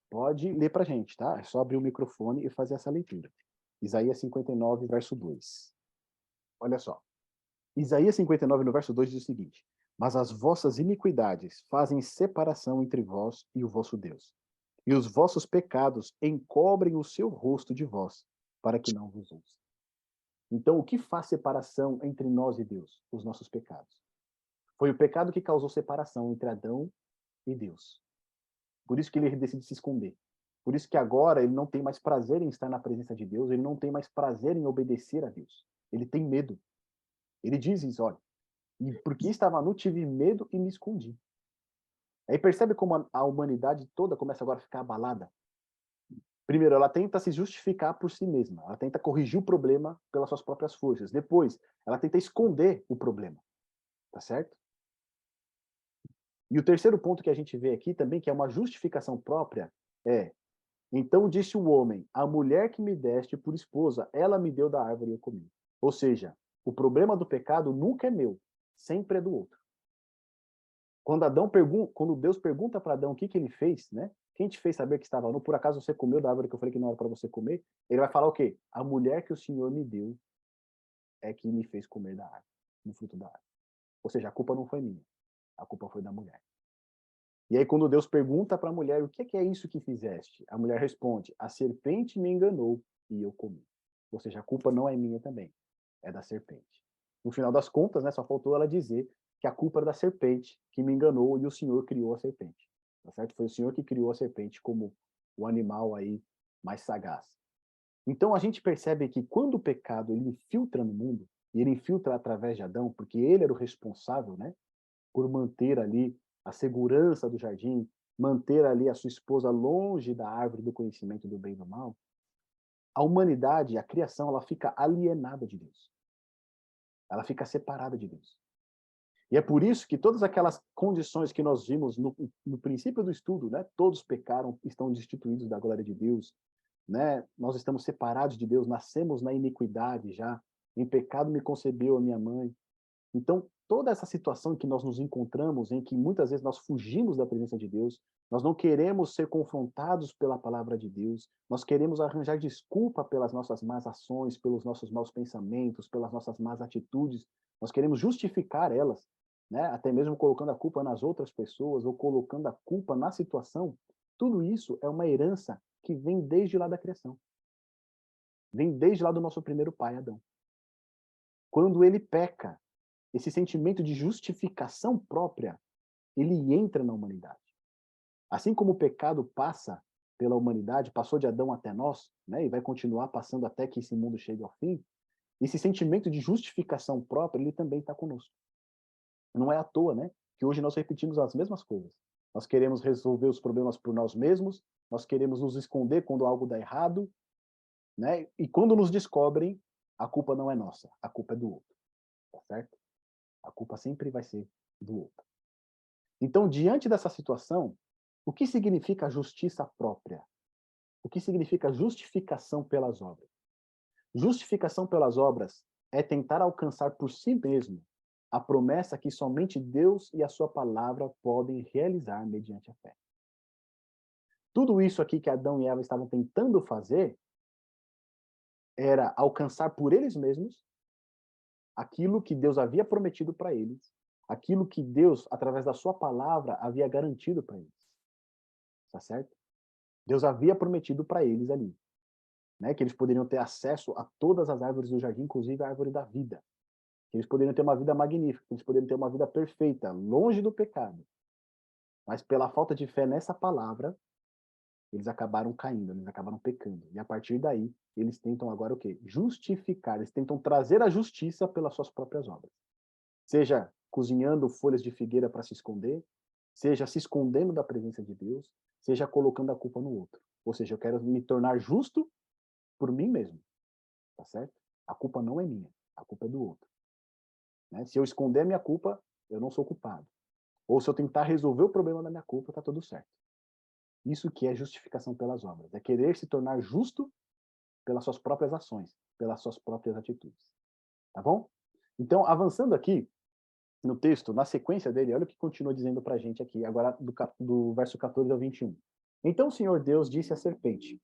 pode ler para a gente, tá? É só abrir o microfone e fazer essa leitura. Isaías 59, verso 2. Olha só. Isaías 59, no verso 2, diz o seguinte: Mas as vossas iniquidades fazem separação entre vós e o vosso Deus, e os vossos pecados encobrem o seu rosto de vós, para que não vos ouça. Então, o que faz separação entre nós e Deus? Os nossos pecados. Foi o pecado que causou separação entre Adão e Deus. Por isso que ele decide se esconder. Por isso que agora ele não tem mais prazer em estar na presença de Deus, ele não tem mais prazer em obedecer a Deus. Ele tem medo. Ele diz isso, olha, e porque estava nu, tive medo e me escondi. Aí percebe como a humanidade toda começa agora a ficar abalada? Primeiro, ela tenta se justificar por si mesma, ela tenta corrigir o problema pelas suas próprias forças. Depois, ela tenta esconder o problema, tá certo? E o terceiro ponto que a gente vê aqui também, que é uma justificação própria, é: então disse o homem, a mulher que me deste por esposa, ela me deu da árvore e eu comi. Ou seja, o problema do pecado nunca é meu, sempre é do outro. Quando Deus pergunta para Adão o que que ele fez, né? Quem te fez saber que estava nu? Por acaso você comeu da árvore que eu falei que não era para você comer? Ele vai falar o quê? A mulher que o Senhor me deu é que me fez comer da árvore, no fruto da árvore. Ou seja, a culpa não foi minha, a culpa foi da mulher. E aí quando Deus pergunta para a mulher o que é isso que fizeste, a mulher responde: a serpente me enganou e eu comi. Ou seja, a culpa não é minha também, é da serpente. No final das contas, né, só faltou ela dizer que a culpa era da serpente que me enganou e o Senhor criou a serpente. Tá certo? Foi o Senhor que criou a serpente como o animal aí mais sagaz. Então a gente percebe que quando o pecado ele infiltra no mundo, e ele infiltra através de Adão, porque ele era o responsável, né, por manter ali a segurança do jardim, manter ali a sua esposa longe da árvore do conhecimento do bem e do mal, a humanidade, a criação, ela fica alienada de Deus. Ela fica separada de Deus. E é por isso que todas aquelas condições que nós vimos no princípio do estudo, né? Todos pecaram, estão destituídos da glória de Deus, né? Nós estamos separados de Deus, nascemos na iniquidade já. Em pecado me concebeu a minha mãe. Então, toda essa situação em que nós nos encontramos, em que muitas vezes nós fugimos da presença de Deus, nós não queremos ser confrontados pela palavra de Deus, nós queremos arranjar desculpa pelas nossas más ações, pelos nossos maus pensamentos, pelas nossas más atitudes, nós queremos justificar elas, né? Até mesmo colocando a culpa nas outras pessoas ou colocando a culpa na situação. Tudo isso é uma herança que vem desde lá da criação. Vem desde lá do nosso primeiro pai, Adão. Quando ele peca, esse sentimento de justificação própria, ele entra na humanidade. Assim como o pecado passa pela humanidade, passou de Adão até nós, né, e vai continuar passando até que esse mundo chegue ao fim, esse sentimento de justificação própria, ele também está conosco. Não é à toa, né, que hoje nós repetimos as mesmas coisas. Nós queremos resolver os problemas por nós mesmos, nós queremos nos esconder quando algo dá errado, né, e quando nos descobrem, a culpa não é nossa, a culpa é do outro, tá certo? A culpa sempre vai ser do outro. Então, diante dessa situação, o que significa justiça própria? O que significa justificação pelas obras? Justificação pelas obras é tentar alcançar por si mesmo a promessa que somente Deus e a sua palavra podem realizar mediante a fé. Tudo isso aqui que Adão e Eva estavam tentando fazer era alcançar por eles mesmos aquilo que Deus havia prometido para eles, aquilo que Deus, através da sua palavra, havia garantido para eles. Tá certo? Deus havia prometido para eles ali, né, que eles poderiam ter acesso a todas as árvores do jardim, inclusive a árvore da vida. Que eles poderiam ter uma vida magnífica, que eles poderiam ter uma vida perfeita, longe do pecado. Mas pela falta de fé nessa palavra, eles acabaram caindo, eles acabaram pecando. E a partir daí, eles tentam agora o quê? Justificar, eles tentam trazer a justiça pelas suas próprias obras. Seja cozinhando folhas de figueira para se esconder, seja se escondendo da presença de Deus, seja colocando a culpa no outro. Ou seja, eu quero me tornar justo por mim mesmo, tá certo? A culpa não é minha, a culpa é do outro. né? Se eu esconder a minha culpa, eu não sou culpado. Ou se eu tentar resolver o problema da minha culpa, está tudo certo. Isso que é justificação pelas obras. É querer se tornar justo pelas suas próprias ações, pelas suas próprias atitudes. Tá bom? Então, avançando aqui no texto, na sequência dele, olha o que continua dizendo para a gente aqui, agora do verso 14 ao 21. Então o Senhor Deus disse à serpente: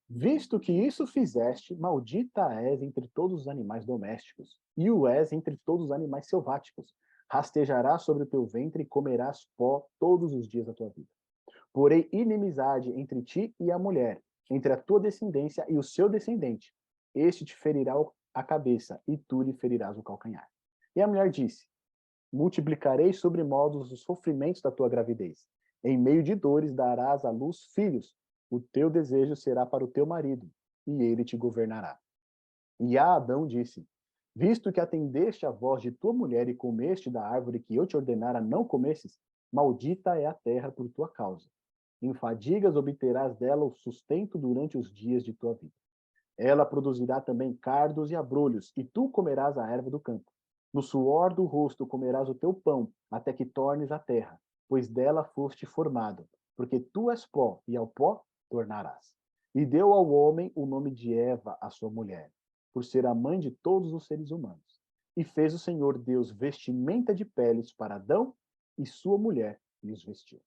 visto que isso fizeste, maldita és entre todos os animais domésticos, e o és entre todos os animais selváticos. Rastejarás sobre o teu ventre e comerás pó todos os dias da tua vida. Porém, inimizade entre ti e a mulher, entre a tua descendência e o seu descendente. Este te ferirá a cabeça, e tu lhe ferirás o calcanhar. E a mulher disse: multiplicarei sobremodos os sofrimentos da tua gravidez. Em meio de dores darás à luz filhos. O teu desejo será para o teu marido, e ele te governará. E a Adão disse: visto que atendeste à voz de tua mulher e comeste da árvore que eu te ordenara não comesses, maldita é a terra por tua causa. Em fadigas obterás dela o sustento durante os dias de tua vida. Ela produzirá também cardos e abrolhos, e tu comerás a erva do campo. No suor do rosto comerás o teu pão, até que tornes a terra, pois dela foste formado, porque tu és pó, e ao pó tornarás. E deu ao homem o nome de Eva, a sua mulher, por ser a mãe de todos os seres humanos. E fez o Senhor Deus vestimenta de peles para Adão e sua mulher, e os vestiu.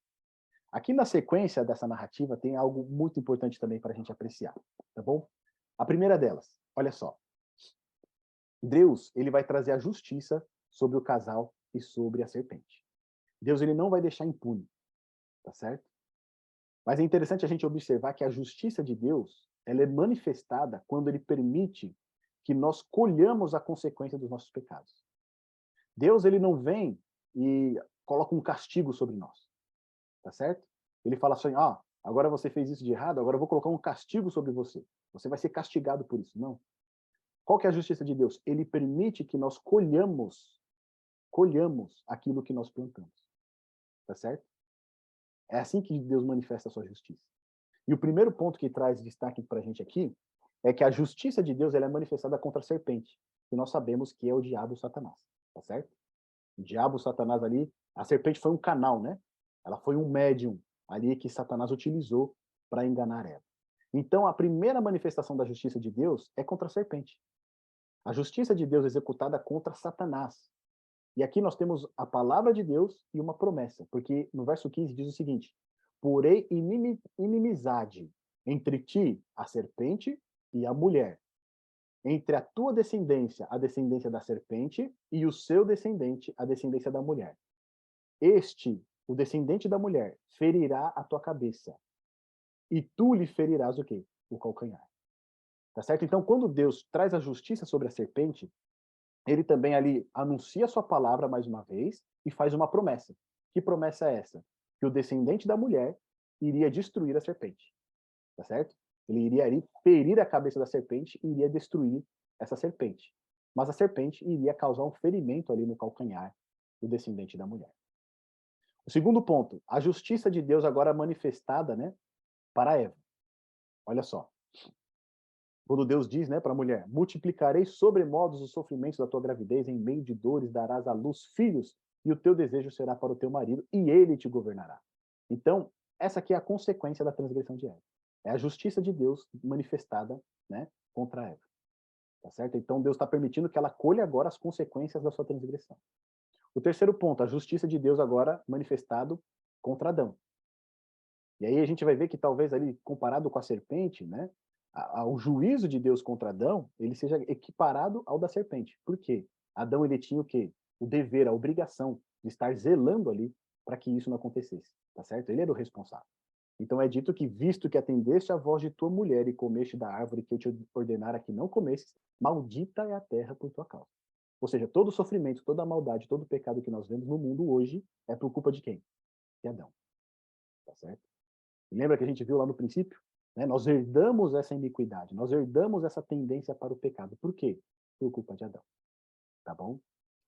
Aqui na sequência dessa narrativa tem algo muito importante também para a gente apreciar, tá bom? A primeira delas, olha só. Deus, ele vai trazer a justiça sobre o casal e sobre a serpente. Deus, ele não vai deixar impune, tá certo? Mas é interessante a gente observar que a justiça de Deus, ela é manifestada quando ele permite que nós colhamos a consequência dos nossos pecados. Deus, ele não vem e coloca um castigo sobre nós, tá certo? Ele fala assim: agora você fez isso de errado, agora eu vou colocar um castigo sobre você. Você vai ser castigado por isso. Não. Qual que é a justiça de Deus? Ele permite que nós colhamos aquilo que nós plantamos. Tá certo? É assim que Deus manifesta a sua justiça. E o primeiro ponto que traz destaque para a gente aqui é que a justiça de Deus ela é manifestada contra a serpente, que nós sabemos que é o diabo, o Satanás. Tá certo? O diabo, o Satanás ali, a serpente foi um canal, né? Ela foi um médium ali que Satanás utilizou para enganar ela. Então, a primeira manifestação da justiça de Deus é contra a serpente. A justiça de Deus executada contra Satanás. E aqui nós temos a palavra de Deus e uma promessa, porque no verso 15 diz o seguinte: porém inimizade entre ti, a serpente, e a mulher, entre a tua descendência, a descendência da serpente, e o seu descendente, a descendência da mulher. Este, o descendente da mulher, ferirá a tua cabeça, e tu lhe ferirás o quê? O calcanhar. Tá certo? Então, quando Deus traz a justiça sobre a serpente, ele também ali anuncia a sua palavra mais uma vez e faz uma promessa. Que promessa é essa? Que o descendente da mulher iria destruir a serpente. Tá certo? Ele iria ali ferir a cabeça da serpente e iria destruir essa serpente. Mas a serpente iria causar um ferimento ali no calcanhar do descendente da mulher. O segundo ponto, a justiça de Deus agora manifestada, né, para Eva. Olha só. Quando Deus diz, né, para a mulher: multiplicarei sobremodos os sofrimentos da tua gravidez, em meio de dores darás à luz filhos, e o teu desejo será para o teu marido, e ele te governará. Então, essa aqui é a consequência da transgressão de Eva. É a justiça de Deus manifestada, né, contra Eva. Tá certo? Então, Deus está permitindo que ela colha agora as consequências da sua transgressão. O terceiro ponto, a justiça de Deus agora manifestado contra Adão. E aí a gente vai ver que talvez ali, comparado com a serpente, né, o juízo de Deus contra Adão, ele seja equiparado ao da serpente. Por quê? Adão, ele tinha o quê? O dever, a obrigação de estar zelando ali para que isso não acontecesse, tá certo? Ele era o responsável. Então é dito que, visto que atendeste à voz de tua mulher e comeste da árvore que eu te ordenara que não comesses, maldita é a terra por tua causa. Ou seja, todo o sofrimento, toda a maldade, todo o pecado que nós vemos no mundo hoje é por culpa de quem? De Adão. Tá certo? E lembra que a gente viu lá no princípio? Né? Nós herdamos essa iniquidade, nós herdamos essa tendência para o pecado. Por quê? Por culpa de Adão. Tá bom?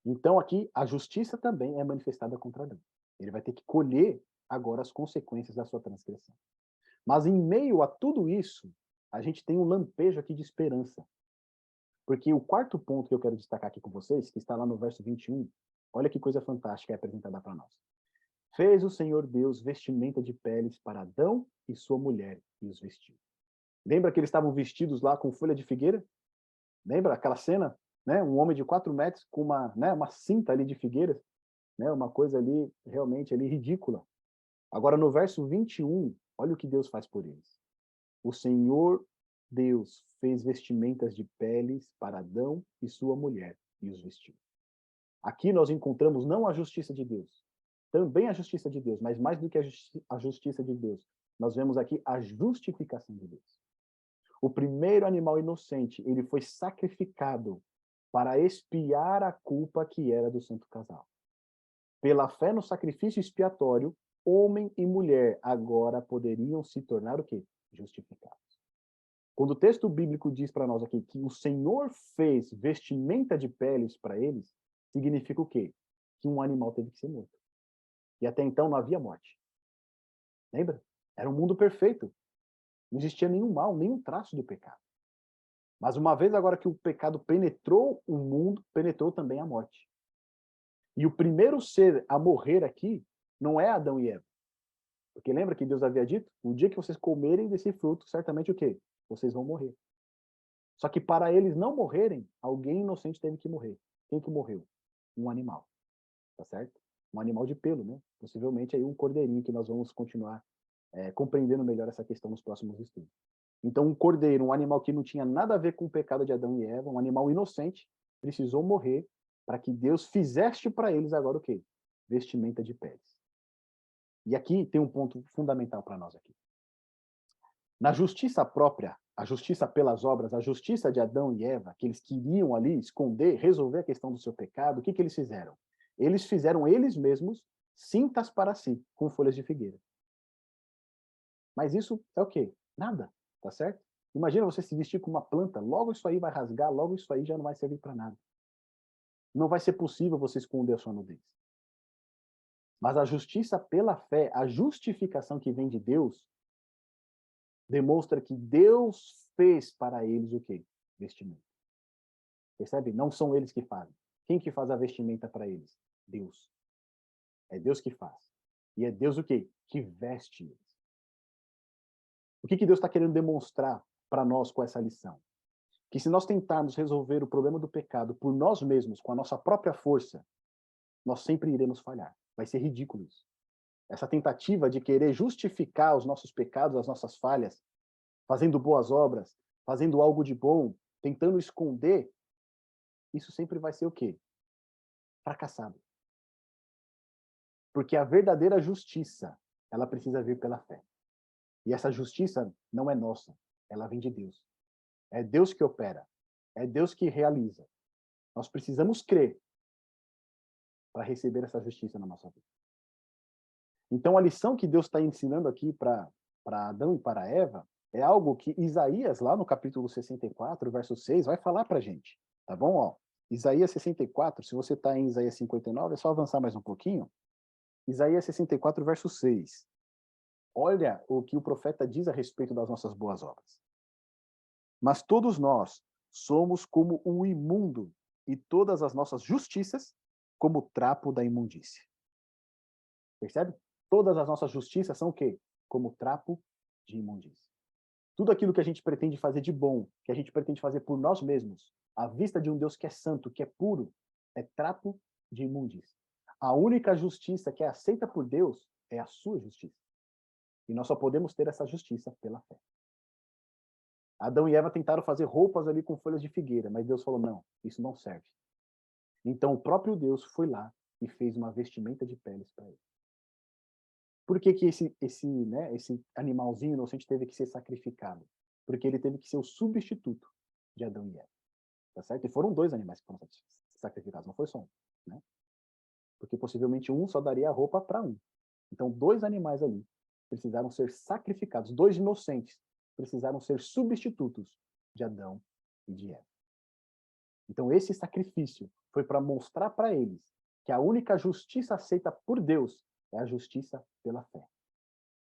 Então aqui a justiça também é manifestada contra Adão. Ele vai ter que colher agora as consequências da sua transgressão. Mas em meio a tudo isso, a gente tem um lampejo aqui de esperança. Porque o quarto ponto que eu quero destacar aqui com vocês, que está lá no verso 21, olha que coisa fantástica é apresentada para nós. Fez o Senhor Deus vestimenta de peles para Adão e sua mulher e os vestiu. Lembra que eles estavam vestidos lá com folha de figueira? Lembra aquela cena? Né? Um homem de 4 metros com uma cinta ali de figueiras, né? Uma coisa ali realmente ali ridícula. Agora no verso 21, olha o que Deus faz por eles. O Senhor Deus fez vestimentas de peles para Adão e sua mulher e os vestiu. Aqui nós encontramos não a justiça de Deus, também a justiça de Deus, mas mais do que a justiça de Deus, nós vemos aqui a justificação de Deus. O primeiro animal inocente, ele foi sacrificado para expiar a culpa que era do santo casal. Pela fé no sacrifício expiatório, homem e mulher agora poderiam se tornar o quê? Justificados. Quando o texto bíblico diz para nós aqui que o Senhor fez vestimenta de peles para eles, significa o quê? Que um animal teve que ser morto. E até então não havia morte. Lembra? Era um mundo perfeito. Não existia nenhum mal, nenhum traço do pecado. Mas uma vez agora que o pecado penetrou o mundo, penetrou também a morte. E o primeiro ser a morrer aqui não é Adão e Eva. Porque lembra que Deus havia dito? O dia que vocês comerem desse fruto, certamente o quê? Vocês vão morrer. Só que para eles não morrerem, alguém inocente teve que morrer. Quem que morreu? Um animal. Tá certo? Um animal de pelo, né? Possivelmente aí um cordeirinho, que nós vamos continuar compreendendo melhor essa questão nos próximos estudos. Então, um cordeiro, um animal que não tinha nada a ver com o pecado de Adão e Eva, um animal inocente, precisou morrer para que Deus fizesse para eles agora o quê? Vestimenta de peles. E aqui tem um ponto fundamental para nós aqui. Na justiça própria, a justiça pelas obras, a justiça de Adão e Eva, que eles queriam ali esconder, resolver a questão do seu pecado, o que eles fizeram? Eles fizeram eles mesmos cintas para si, com folhas de figueira. Mas isso é o quê? Nada, tá certo? Imagina você se vestir com uma planta, logo isso aí vai rasgar, logo isso aí já não vai servir para nada. Não vai ser possível você esconder a sua nudez. Mas a justiça pela fé, a justificação que vem de Deus, demonstra que Deus fez para eles o quê? Vestimenta. Percebe? Não são eles que fazem. Quem que faz a vestimenta para eles? Deus. É Deus que faz. E é Deus o quê? Que veste eles. O que Deus está querendo demonstrar para nós com essa lição? Que se nós tentarmos resolver o problema do pecado por nós mesmos, com a nossa própria força, nós sempre iremos falhar. Vai ser ridículo isso. Essa tentativa de querer justificar os nossos pecados, as nossas falhas, fazendo boas obras, fazendo algo de bom, tentando esconder, isso sempre vai ser o quê? Fracassado. Porque a verdadeira justiça, ela precisa vir pela fé. E essa justiça não é nossa, ela vem de Deus. É Deus que opera, é Deus que realiza. Nós precisamos crer para receber essa justiça na nossa vida. Então, a lição que Deus está ensinando aqui para Adão e para Eva é algo que Isaías, lá no capítulo 64, verso 6, vai falar para a gente. Tá bom? Ó, Isaías 64, se você está em Isaías 59, é só avançar mais um pouquinho. Isaías 64, verso 6. Olha o que o profeta diz a respeito das nossas boas obras. Mas todos nós somos como o imundo, e todas as nossas justiças como o trapo da imundície. Percebe? Todas as nossas justiças são o quê? Como trapo de imundície. Tudo aquilo que a gente pretende fazer de bom, que a gente pretende fazer por nós mesmos, à vista de um Deus que é santo, que é puro, é trapo de imundície. A única justiça que é aceita por Deus é a sua justiça. E nós só podemos ter essa justiça pela fé. Adão e Eva tentaram fazer roupas ali com folhas de figueira, mas Deus falou, não, isso não serve. Então o próprio Deus foi lá e fez uma vestimenta de peles para ele. Por que que esse animalzinho inocente teve que ser sacrificado? Porque ele teve que ser o substituto de Adão e Eva. Tá certo? E foram 2 animais que foram sacrificados, não foi só um, né? Porque possivelmente um só daria a roupa para um. Então 2 animais ali precisaram ser sacrificados, 2 inocentes precisaram ser substitutos de Adão e de Eva. Então esse sacrifício foi para mostrar para eles que a única justiça aceita por Deus é a justiça pela fé.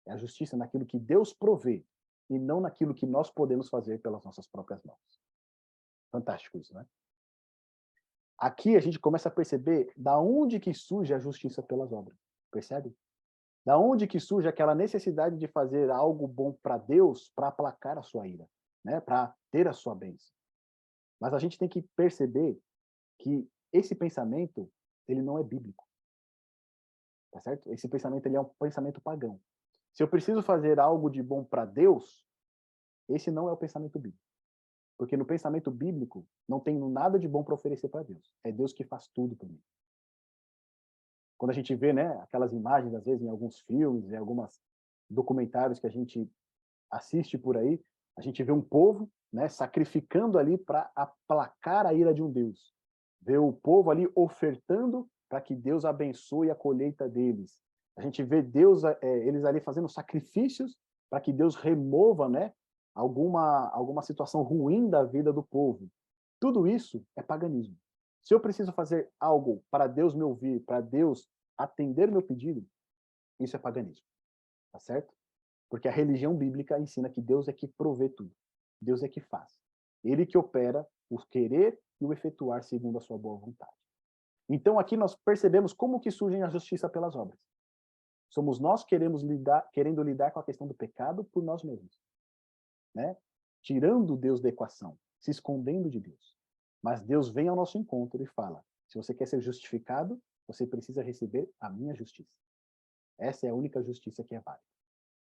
É a justiça naquilo que Deus provê e não naquilo que nós podemos fazer pelas nossas próprias mãos. Fantástico isso, né? Aqui a gente começa a perceber da onde que surge a justiça pelas obras. Percebe? Da onde que surge aquela necessidade de fazer algo bom para Deus para aplacar a sua ira, né? Para ter a sua bênção. Mas a gente tem que perceber que esse pensamento, ele não é bíblico, tá certo? Esse pensamento ele é um pensamento pagão. Se eu preciso fazer algo de bom para Deus, esse não é o pensamento bíblico. Porque no pensamento bíblico não tem nada de bom para oferecer para Deus. É Deus que faz tudo por mim. Quando a gente vê, né, aquelas imagens às vezes em alguns filmes, em alguns documentários que a gente assiste por aí, a gente vê um povo, né, sacrificando ali para aplacar a ira de um Deus. Vê o povo ali ofertando para que Deus abençoe a colheita deles. A gente vê Deus, eles ali fazendo sacrifícios para que Deus remova, né, alguma situação ruim da vida do povo. Tudo isso é paganismo. Se eu preciso fazer algo para Deus me ouvir, para Deus atender meu pedido, isso é paganismo, tá certo? Porque a religião bíblica ensina que Deus é que provê tudo. Deus é que faz. Ele que opera o querer e o efetuar segundo a sua boa vontade. Então aqui nós percebemos como que surge a justiça pelas obras. Somos nós querendo lidar com a questão do pecado por nós mesmos, né? Tirando Deus da equação, se escondendo de Deus. Mas Deus vem ao nosso encontro e fala: se você quer ser justificado, você precisa receber a minha justiça. Essa é a única justiça que é válida.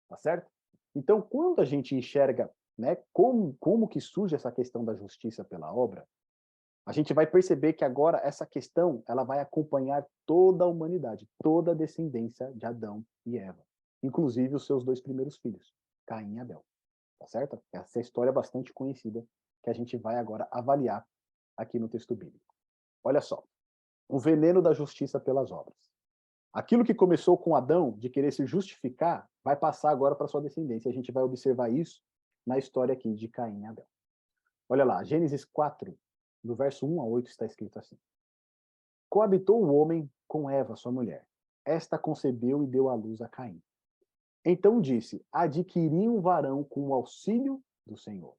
Tá certo? Então, quando a gente enxerga, né, como que surge essa questão da justiça pela obra, a gente vai perceber que agora essa questão ela vai acompanhar toda a humanidade, toda a descendência de Adão e Eva, inclusive os seus dois primeiros filhos, Caim e Abel. Tá certo? Essa história é bastante conhecida que a gente vai agora avaliar aqui no texto bíblico. Olha só, o veneno da justiça pelas obras. Aquilo que começou com Adão, de querer se justificar, vai passar agora para sua descendência. A gente vai observar isso na história aqui de Caim e Abel. Olha lá, Gênesis 4, do verso 1 a 8, está escrito assim: coabitou o homem com Eva, sua mulher. Esta concebeu e deu à luz a Caim. Então disse: adquiri um varão com o auxílio do Senhor.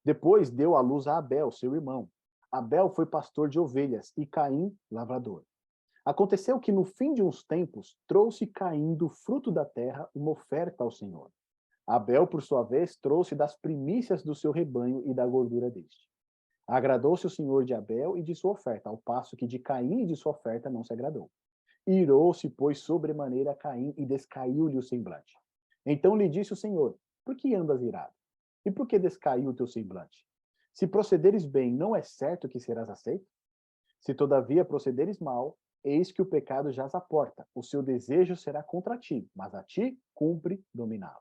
Depois deu à luz a Abel, seu irmão. Abel foi pastor de ovelhas e Caim, lavrador. Aconteceu que no fim de uns tempos trouxe Caim do fruto da terra uma oferta ao Senhor. Abel, por sua vez, trouxe das primícias do seu rebanho e da gordura deste. Agradou-se o Senhor de Abel e de sua oferta, ao passo que de Caim e de sua oferta não se agradou. Irou-se, pois, sobremaneira Caim e descaiu-lhe o semblante. Então lhe disse o Senhor: por que andas irado? E por que descaiu o teu semblante? Se procederes bem, não é certo que serás aceito? Se todavia procederes mal, eis que o pecado jaz à porta. O seu desejo será contra ti, mas a ti cumpre dominá-lo.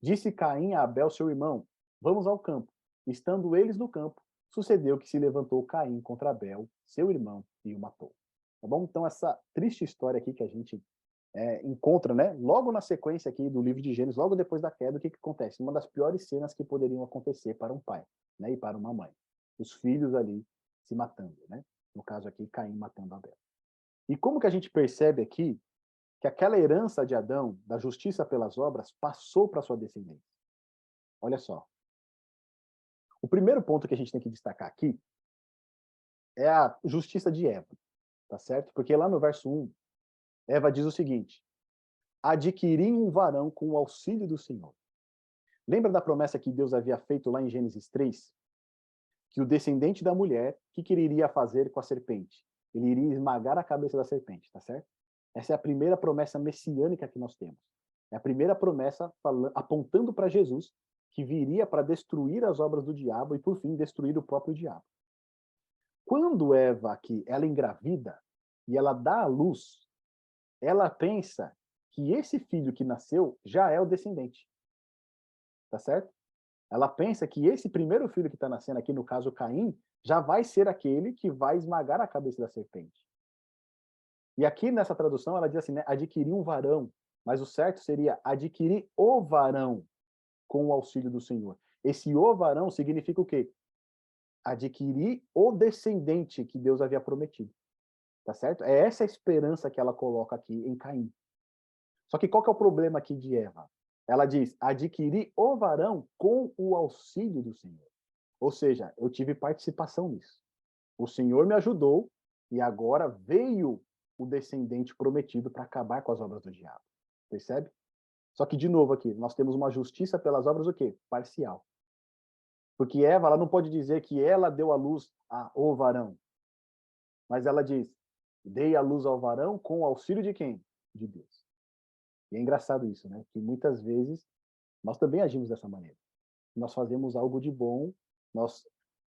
Disse Caim a Abel, seu irmão: vamos ao campo. Estando eles no campo, sucedeu que se levantou Caim contra Abel, seu irmão, e o matou. Tá bom? Então, essa triste história aqui que a gente encontra, né? Logo na sequência aqui do livro de Gênesis, logo depois da queda, o que acontece? Uma das piores cenas que poderiam acontecer para um pai, né? E para uma mãe. Os filhos ali se matando, né? No caso aqui, Caim matando Abel. E como que a gente percebe aqui que aquela herança de Adão, da justiça pelas obras, passou para sua descendência? Olha só. O primeiro ponto que a gente tem que destacar aqui é a justiça de Eva, tá certo? Porque lá no verso 1, Eva diz o seguinte: adquiri um varão com o auxílio do Senhor. Lembra da promessa que Deus havia feito lá em Gênesis 3? Que o descendente da mulher, o que ele iria fazer com a serpente? Ele iria esmagar a cabeça da serpente, tá certo? Essa é a primeira promessa messiânica que nós temos. É a primeira promessa apontando para Jesus, que viria para destruir as obras do diabo e, por fim, destruir o próprio diabo. Quando Eva aqui, ela engravida e ela dá à luz, ela pensa que esse filho que nasceu já é o descendente. Tá certo? Ela pensa que esse primeiro filho que está nascendo aqui, no caso Caim, já vai ser aquele que vai esmagar a cabeça da serpente. E aqui nessa tradução ela diz assim, né, adquirir um varão, mas o certo seria adquirir o varão com o auxílio do Senhor. Esse o varão significa o quê? Adquirir o descendente que Deus havia prometido. Tá certo? É essa a esperança que ela coloca aqui em Caim. Só que qual que é o problema aqui de Eva? Ela diz, adquirir o varão com o auxílio do Senhor. Ou seja, eu tive participação nisso. O Senhor me ajudou e agora veio o descendente prometido para acabar com as obras do diabo. Percebe? Só que, de novo aqui, nós temos uma justiça pelas obras o quê? Parcial. Porque Eva, ela não pode dizer que ela deu à luz ao varão. Mas ela diz, dei à luz ao varão com o auxílio de quem? De Deus. E é engraçado isso, né? Que muitas vezes nós também agimos dessa maneira. Nós fazemos algo de bom, nós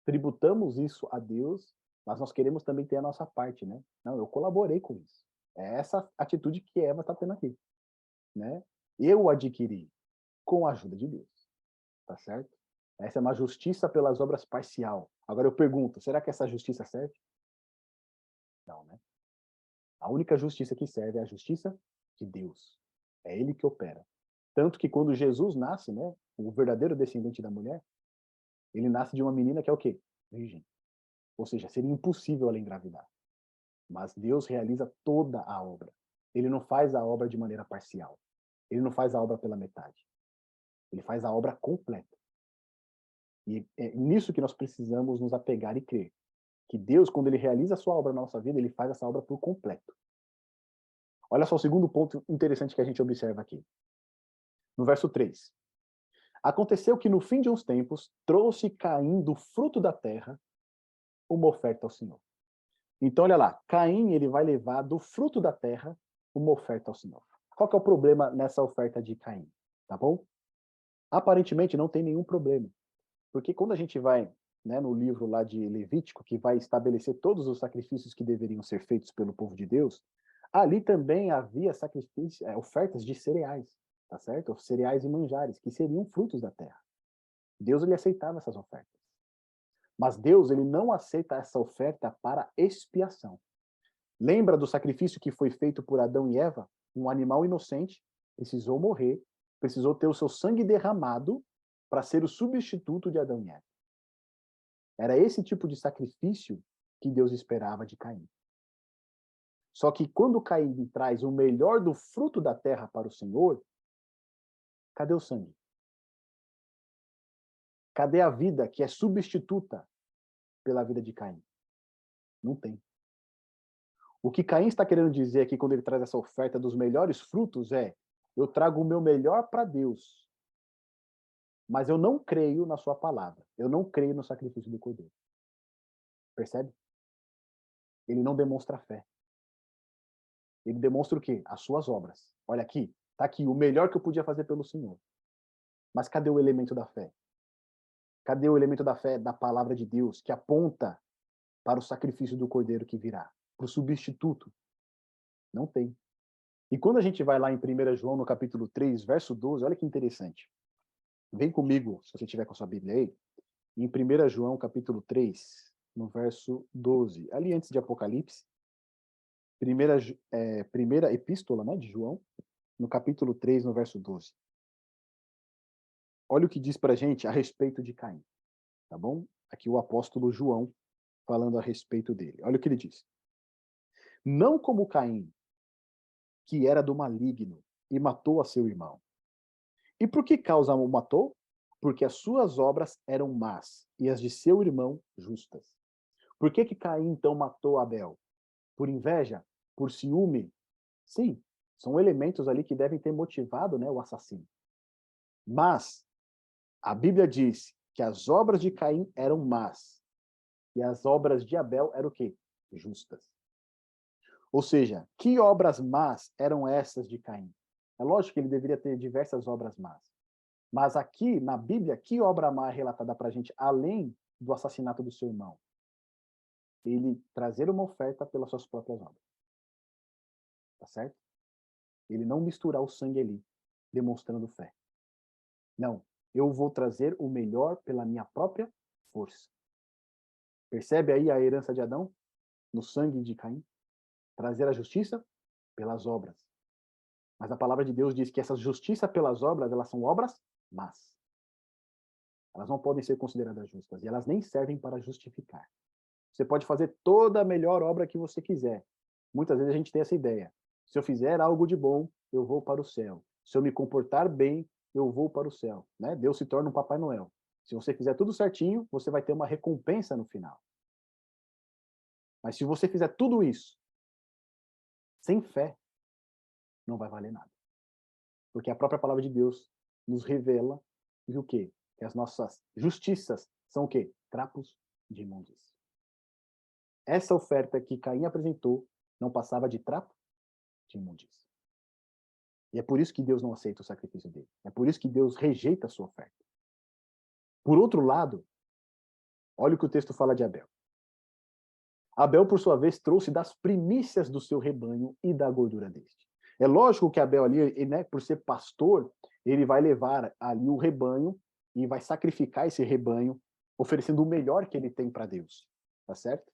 tributamos isso a Deus, mas nós queremos também ter a nossa parte, né? Não, eu colaborei com isso. É essa atitude que Eva está tendo aqui, né? Eu adquiri com a ajuda de Deus, tá certo? Essa é uma justiça pelas obras parcial. Agora eu pergunto, será que essa justiça serve? Não, né? A única justiça que serve é a justiça de Deus. É ele que opera. Tanto que quando Jesus nasce, né, o verdadeiro descendente da mulher, ele nasce de uma menina que é o quê? Virgem. Ou seja, seria impossível ela engravidar. Mas Deus realiza toda a obra. Ele não faz a obra de maneira parcial. Ele não faz a obra pela metade. Ele faz a obra completa. E é nisso que nós precisamos nos apegar e crer. Que Deus, quando ele realiza a sua obra na nossa vida, ele faz essa obra por completo. Olha só o segundo ponto interessante que a gente observa aqui. No verso 3. Aconteceu que no fim de uns tempos, trouxe Caim do fruto da terra uma oferta ao Senhor. Então, olha lá, Caim ele vai levar do fruto da terra uma oferta ao Senhor. Qual que é o problema nessa oferta de Caim? Tá bom? Aparentemente não tem nenhum problema. Porque quando a gente vai, né, no livro lá de Levítico, que vai estabelecer todos os sacrifícios que deveriam ser feitos pelo povo de Deus, ali também havia ofertas de cereais, tá certo? Cereais e manjares, que seriam frutos da terra. Deus ele aceitava essas ofertas. Mas Deus ele não aceita essa oferta para expiação. Lembra do sacrifício que foi feito por Adão e Eva? Um animal inocente precisou morrer, precisou ter o seu sangue derramado para ser o substituto de Adão e Eva. Era esse tipo de sacrifício que Deus esperava de Caim. Só que quando Caim traz o melhor do fruto da terra para o Senhor, cadê o sangue? Cadê a vida que é substituta pela vida de Caim? Não tem. O que Caim está querendo dizer aqui quando ele traz essa oferta dos melhores frutos é: eu trago o meu melhor para Deus, mas eu não creio na sua palavra. Eu não creio no sacrifício do Cordeiro. Percebe? Ele não demonstra fé. Ele demonstra o quê? As suas obras. Olha aqui, tá aqui o melhor que eu podia fazer pelo Senhor. Mas cadê o elemento da fé? Cadê o elemento da fé da palavra de Deus que aponta para o sacrifício do Cordeiro que virá, para o substituto? Não tem. E quando a gente vai lá em 1 João, no capítulo 3, verso 12, olha que interessante. Vem comigo, se você tiver com a sua Bíblia aí, em 1 João, capítulo 3, no verso 12, ali antes de Apocalipse, primeira epístola, né, de João, no capítulo 3, no verso 12. Olha o que diz pra gente a respeito de Caim, tá bom? Aqui o apóstolo João falando a respeito dele. Olha o que ele diz. Não como Caim, que era do maligno e matou a seu irmão. E por que causa o matou? Porque as suas obras eram más e as de seu irmão justas. Por que Caim então matou Abel? Por inveja? Por ciúme? Sim, são elementos ali que devem ter motivado, né, o assassino. Mas a Bíblia diz que as obras de Caim eram más e as obras de Abel eram o quê? Justas. Ou seja, que obras más eram essas de Caim? É lógico que ele deveria ter diversas obras más. Mas aqui, na Bíblia, que obra má é relatada para a gente, além do assassinato do seu irmão? Ele trazer uma oferta pelas suas próprias obras. Tá certo? Ele não misturar o sangue ali, demonstrando fé. Não, eu vou trazer o melhor pela minha própria força. Percebe aí a herança de Adão? No sangue de Caim? Trazer a justiça pelas obras. Mas a palavra de Deus diz que essa justiça pelas obras, elas são obras más. Elas não podem ser consideradas justas e elas nem servem para justificar. Você pode fazer toda a melhor obra que você quiser. Muitas vezes a gente tem essa ideia. Se eu fizer algo de bom, eu vou para o céu. Se eu me comportar bem, eu vou para o céu. Né? Deus se torna um Papai Noel. Se você fizer tudo certinho, você vai ter uma recompensa no final. Mas se você fizer tudo isso sem fé, não vai valer nada. Porque a própria palavra de Deus nos revela que o quê? Que as nossas justiças são o quê? Trapos de imundícia. Essa oferta que Caim apresentou não passava de trapo de imundícia. E é por isso que Deus não aceita o sacrifício dele. É por isso que Deus rejeita a sua oferta. Por outro lado, olha o que o texto fala de Abel. Abel, por sua vez, trouxe das primícias do seu rebanho e da gordura deste. É lógico que Abel ali, ele, né, por ser pastor, ele vai levar ali o rebanho e vai sacrificar esse rebanho, oferecendo o melhor que ele tem para Deus. Tá certo?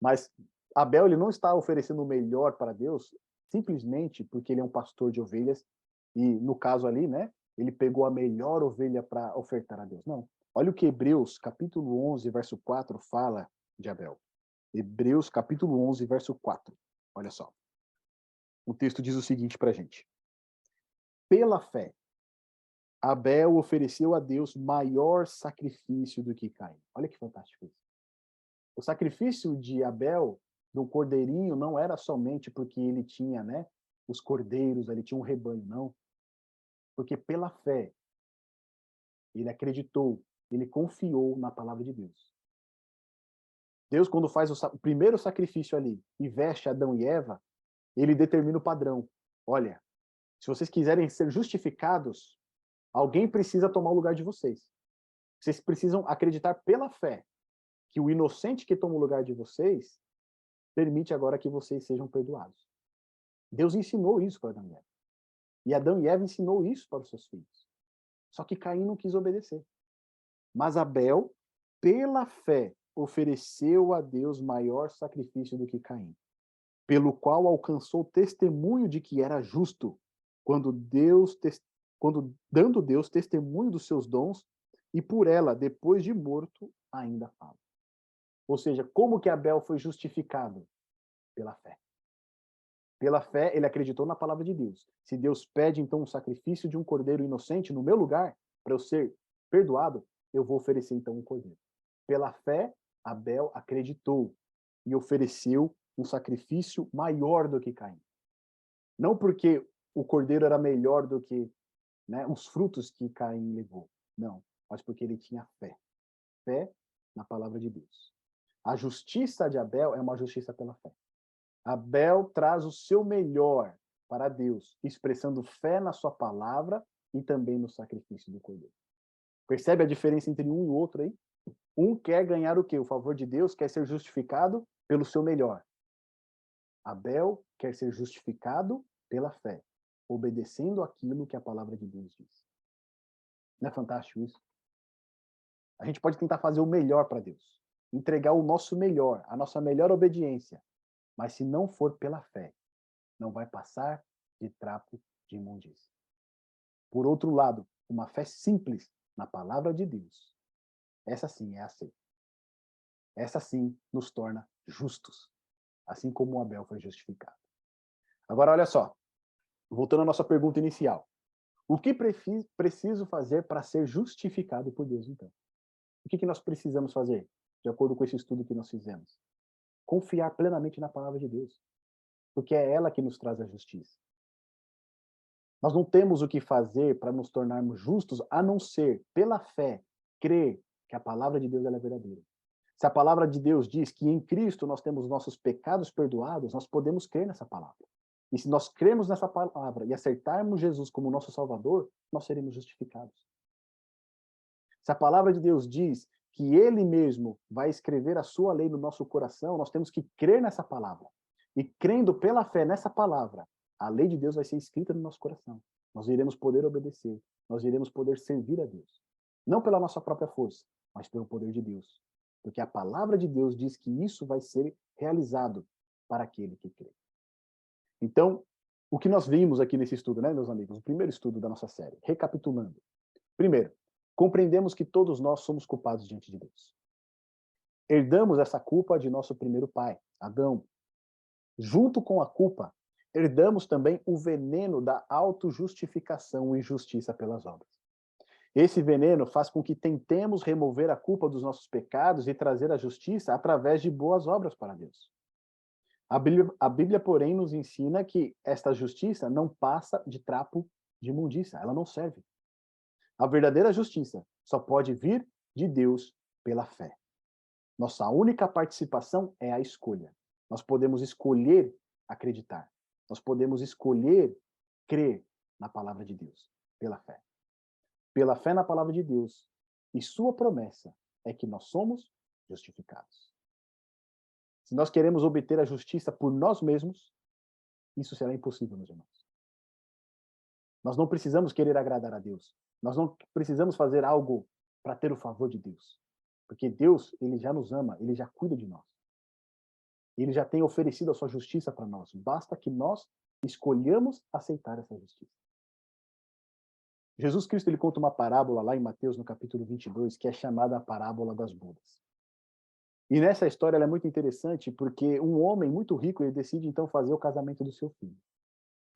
Mas Abel, ele não está oferecendo o melhor para Deus simplesmente porque ele é um pastor de ovelhas e, no caso ali, né, ele pegou a melhor ovelha para ofertar a Deus. Não. Olha o que Hebreus, capítulo 11, verso 4, fala de Abel. Hebreus, capítulo 11, verso 4. Olha só. O texto diz o seguinte para a gente. Pela fé, Abel ofereceu a Deus maior sacrifício do que Caim. Olha que fantástico isso. O sacrifício de Abel, do cordeirinho, não era somente porque ele tinha, né, os cordeiros, ele tinha um rebanho, não. Porque pela fé, ele acreditou, ele confiou na palavra de Deus. Deus, quando faz o primeiro sacrifício ali e veste Adão e Eva, ele determina o padrão. Olha, se vocês quiserem ser justificados, alguém precisa tomar o lugar de vocês. Vocês precisam acreditar pela fé que o inocente que toma o lugar de vocês permite agora que vocês sejam perdoados. Deus ensinou isso para Adão e Eva. E Adão e Eva ensinou isso para os seus filhos. Só que Caim não quis obedecer. Mas Abel, pela fé, ofereceu a Deus maior sacrifício do que Caim, pelo qual alcançou testemunho de que era justo, quando dando Deus testemunho dos seus dons, e por ela, depois de morto, ainda fala. Ou seja, como que Abel foi justificado? Pela fé. Pela fé, ele acreditou na palavra de Deus. Se Deus pede, então, um sacrifício de um cordeiro inocente no meu lugar, para eu ser perdoado, eu vou oferecer, então, um cordeiro. Pela fé, Abel acreditou e ofereceu um sacrifício maior do que Caim. Não porque o cordeiro era melhor do que, né, os frutos que Caim levou. Não, mas porque ele tinha fé. Fé na palavra de Deus. A justiça de Abel é uma justiça pela fé. Abel traz o seu melhor para Deus, expressando fé na sua palavra e também no sacrifício do cordeiro. Percebe a diferença entre um e o outro aí? Um quer ganhar o quê? O favor de Deus, quer ser justificado pelo seu melhor. Abel quer ser justificado pela fé, obedecendo aquilo que a palavra de Deus diz. Não é fantástico isso? A gente pode tentar fazer o melhor para Deus, entregar o nosso melhor, a nossa melhor obediência, mas se não for pela fé, não vai passar de trapo de imundícia. Por outro lado, uma fé simples na palavra de Deus, essa sim é aceita. Essa sim nos torna justos, assim como Abel foi justificado. Agora, olha só, voltando à nossa pergunta inicial. O que preciso fazer para ser justificado por Deus, então? O que nós precisamos fazer, de acordo com esse estudo que nós fizemos? Confiar plenamente na palavra de Deus, porque é ela que nos traz a justiça. Nós não temos o que fazer para nos tornarmos justos, a não ser, pela fé, crer que a palavra de Deus ela é verdadeira. Se a palavra de Deus diz que em Cristo nós temos nossos pecados perdoados, nós podemos crer nessa palavra. E se nós cremos nessa palavra e aceitarmos Jesus como nosso Salvador, nós seremos justificados. Se a palavra de Deus diz que Ele mesmo vai escrever a sua lei no nosso coração, nós temos que crer nessa palavra. E crendo pela fé nessa palavra, a lei de Deus vai ser escrita no nosso coração. Nós iremos poder obedecer, nós iremos poder servir a Deus. Não pela nossa própria força, mas pelo poder de Deus. Porque a palavra de Deus diz que isso vai ser realizado para aquele que crê. Então, o que nós vimos aqui nesse estudo, né, meus amigos? O primeiro estudo da nossa série. Recapitulando. Primeiro, compreendemos que todos nós somos culpados diante de Deus. Herdamos essa culpa de nosso primeiro pai, Adão. Junto com a culpa, herdamos também o veneno da autojustificação e justiça pelas obras. Esse veneno faz com que tentemos remover a culpa dos nossos pecados e trazer a justiça através de boas obras para Deus. A Bíblia, porém, nos ensina que esta justiça não passa de trapo de imundícia, ela não serve. A verdadeira justiça só pode vir de Deus pela fé. Nossa única participação é a escolha. Nós podemos escolher acreditar. Nós podemos escolher crer na palavra de Deus, pela fé. Pela fé na palavra de Deus. E sua promessa é que nós somos justificados. Se nós queremos obter a justiça por nós mesmos, isso será impossível, meus irmãos. Nós não precisamos querer agradar a Deus. Nós não precisamos fazer algo para ter o favor de Deus. Porque Deus, ele já nos ama, ele já cuida de nós. Ele já tem oferecido a sua justiça para nós. Basta que nós escolhamos aceitar essa justiça. Jesus Cristo, ele conta uma parábola lá em Mateus, no capítulo 22, que é chamada a parábola das bodas. E nessa história ela é muito interessante porque um homem muito rico, ele decide então fazer o casamento do seu filho.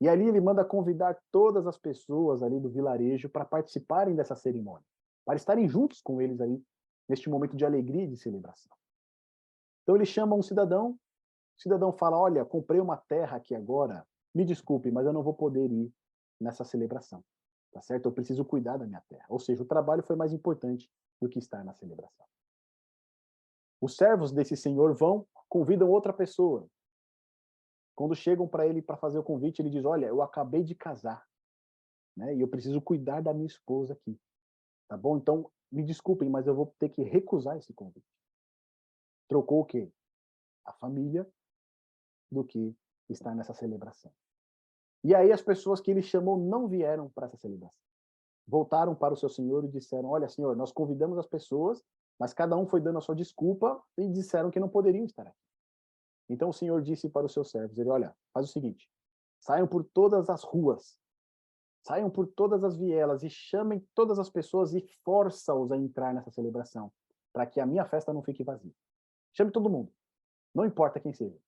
E ali ele manda convidar todas as pessoas ali do vilarejo para participarem dessa cerimônia, para estarem juntos com eles aí neste momento de alegria e de celebração. Então ele chama um cidadão, o cidadão fala: olha, comprei uma terra aqui agora, me desculpe, mas eu não vou poder ir nessa celebração, tá certo? Eu preciso cuidar da minha terra. Ou seja, o trabalho foi mais importante do que estar na celebração. Os servos desse senhor vão, convidam outra pessoa. Quando chegam para ele para fazer o convite, ele diz: olha, eu acabei de casar, né? E eu preciso cuidar da minha esposa aqui, tá bom? Então, me desculpem, mas eu vou ter que recusar esse convite. Trocou o quê? A família do que estar nessa celebração. E aí as pessoas que ele chamou não vieram para essa celebração. Voltaram para o seu senhor e disseram: olha, senhor, nós convidamos as pessoas, mas cada um foi dando a sua desculpa e disseram que não poderiam estar aqui. Então o senhor disse para os seus servos: ele, olha, faz o seguinte, saiam por todas as ruas, saiam por todas as vielas e chamem todas as pessoas e força-os a entrar nessa celebração, para que a minha festa não fique vazia. Chame todo mundo, não importa quem seja,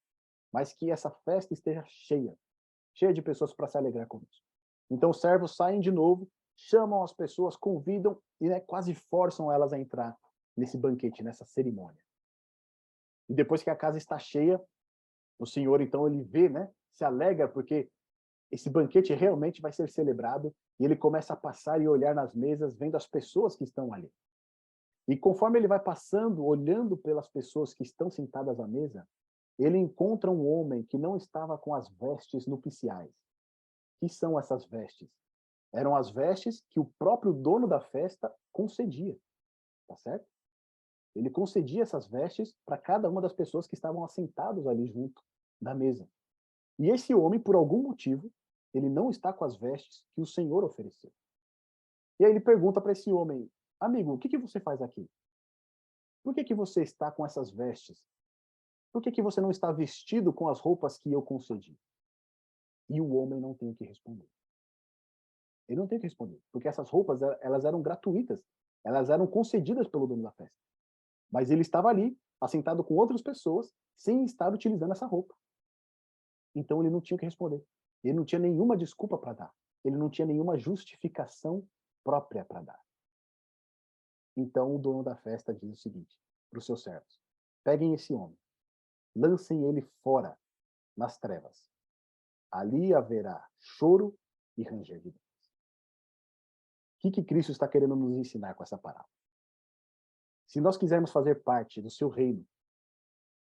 mas que essa festa esteja cheia, cheia de pessoas para se alegrar conosco. Então os servos saem de novo, chamam as pessoas, convidam e, né, quase forçam elas a entrar nesse banquete, nessa cerimônia. E depois que a casa está cheia, o senhor então ele vê, né, se alegra porque esse banquete realmente vai ser celebrado, e ele começa a passar e olhar nas mesas, vendo as pessoas que estão ali. E conforme ele vai passando, olhando pelas pessoas que estão sentadas à mesa, ele encontra um homem que não estava com as vestes nupciais. Que são essas vestes? Eram as vestes que o próprio dono da festa concedia, tá certo? Ele concedia essas vestes para cada uma das pessoas que estavam assentados ali junto da mesa. E esse homem, por algum motivo, ele não está com as vestes que o Senhor ofereceu. E aí ele pergunta para esse homem: amigo, o que você faz aqui? Por que você está com essas vestes? Por que você não está vestido com as roupas que eu concedi? E o homem não tem o que responder. Ele não tem o que responder, porque essas roupas, elas eram gratuitas, elas eram concedidas pelo dono da festa. Mas ele estava ali, assentado com outras pessoas, sem estar utilizando essa roupa. Então ele não tinha o que responder. Ele não tinha nenhuma desculpa para dar. Ele não tinha nenhuma justificação própria para dar. Então o dono da festa diz o seguinte para os seus servos: peguem esse homem, lancem ele fora, nas trevas. Ali haverá choro e ranger de dentes. O que Cristo está querendo nos ensinar com essa parábola? Se nós quisermos fazer parte do seu reino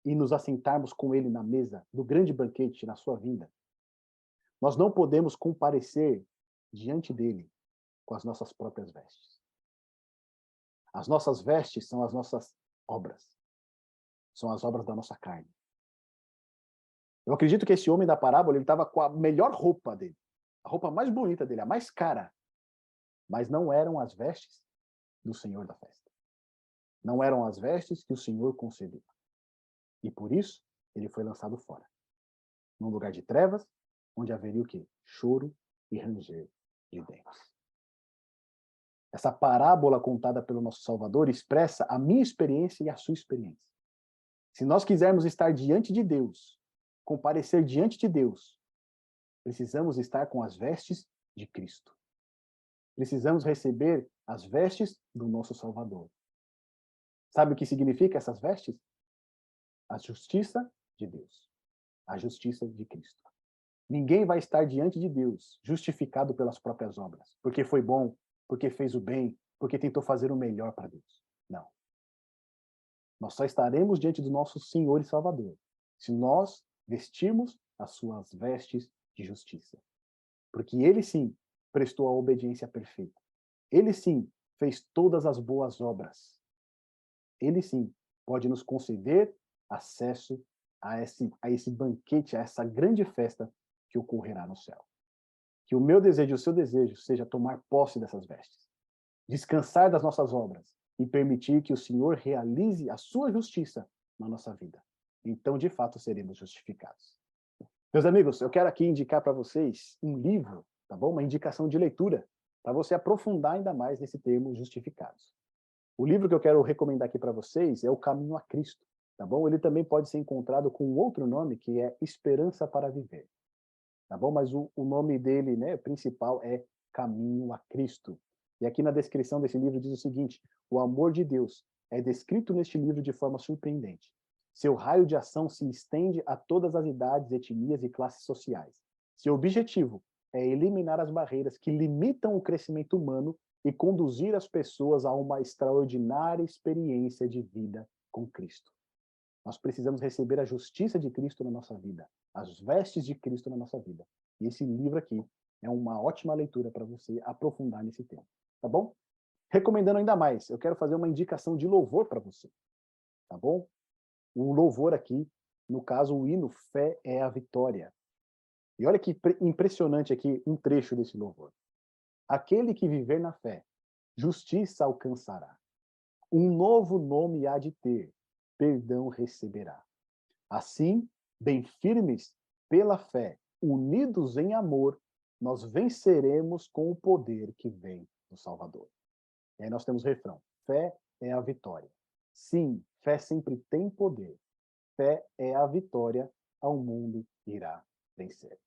e nos assentarmos com ele na mesa do grande banquete na sua vinda, nós não podemos comparecer diante dele com as nossas próprias vestes. As nossas vestes são as nossas obras. São as obras da nossa carne. Eu acredito que esse homem da parábola, ele estava com a melhor roupa dele. A roupa mais bonita dele, a mais cara. Mas não eram as vestes do Senhor da festa. Não eram as vestes que o Senhor concedeu. E por isso, ele foi lançado fora. Num lugar de trevas, onde haveria o quê? Choro e ranger de dentes. Essa parábola contada pelo nosso Salvador expressa a minha experiência e a sua experiência. Se nós quisermos estar diante de Deus, comparecer diante de Deus, precisamos estar com as vestes de Cristo. Precisamos receber as vestes do nosso Salvador. Sabe o que significa essas vestes? A justiça de Deus. A justiça de Cristo. Ninguém vai estar diante de Deus justificado pelas próprias obras, porque foi bom, porque fez o bem, porque tentou fazer o melhor para Deus. Não. Nós só estaremos diante do nosso Senhor e Salvador se nós vestirmos as suas vestes de justiça. Porque ele sim prestou a obediência perfeita. Ele sim fez todas as boas obras. Ele sim pode nos conceder acesso a esse banquete, a essa grande festa que ocorrerá no céu. Que o meu desejo e o seu desejo seja tomar posse dessas vestes, descansar das nossas obras e permitir que o Senhor realize a sua justiça na nossa vida. Então, de fato, seremos justificados. Meus amigos, eu quero aqui indicar para vocês um livro, tá bom? Uma indicação de leitura, para você aprofundar ainda mais nesse termo justificados. O livro que eu quero recomendar aqui para vocês é O Caminho a Cristo, tá bom? Ele também pode ser encontrado com um outro nome, que é Esperança para Viver, tá bom? Mas o nome dele, né, principal é Caminho a Cristo. E aqui na descrição desse livro diz o seguinte: o amor de Deus é descrito neste livro de forma surpreendente. Seu raio de ação se estende a todas as idades, etnias e classes sociais. Seu objetivo é eliminar as barreiras que limitam o crescimento humano e conduzir as pessoas a uma extraordinária experiência de vida com Cristo. Nós precisamos receber a justiça de Cristo na nossa vida, as vestes de Cristo na nossa vida. E esse livro aqui é uma ótima leitura para você aprofundar nesse tema, tá bom? Recomendando ainda mais, eu quero fazer uma indicação de louvor para você, tá bom? O louvor aqui, no caso, o hino Fé é a Vitória. E olha que impressionante aqui um trecho desse louvor. Aquele que viver na fé, justiça alcançará. Um novo nome há de ter, perdão receberá. Assim, bem firmes pela fé, unidos em amor, nós venceremos com o poder que vem do Salvador. E aí nós temos o refrão: fé é a vitória. Sim, fé sempre tem poder. Fé é a vitória, ao mundo irá vencer.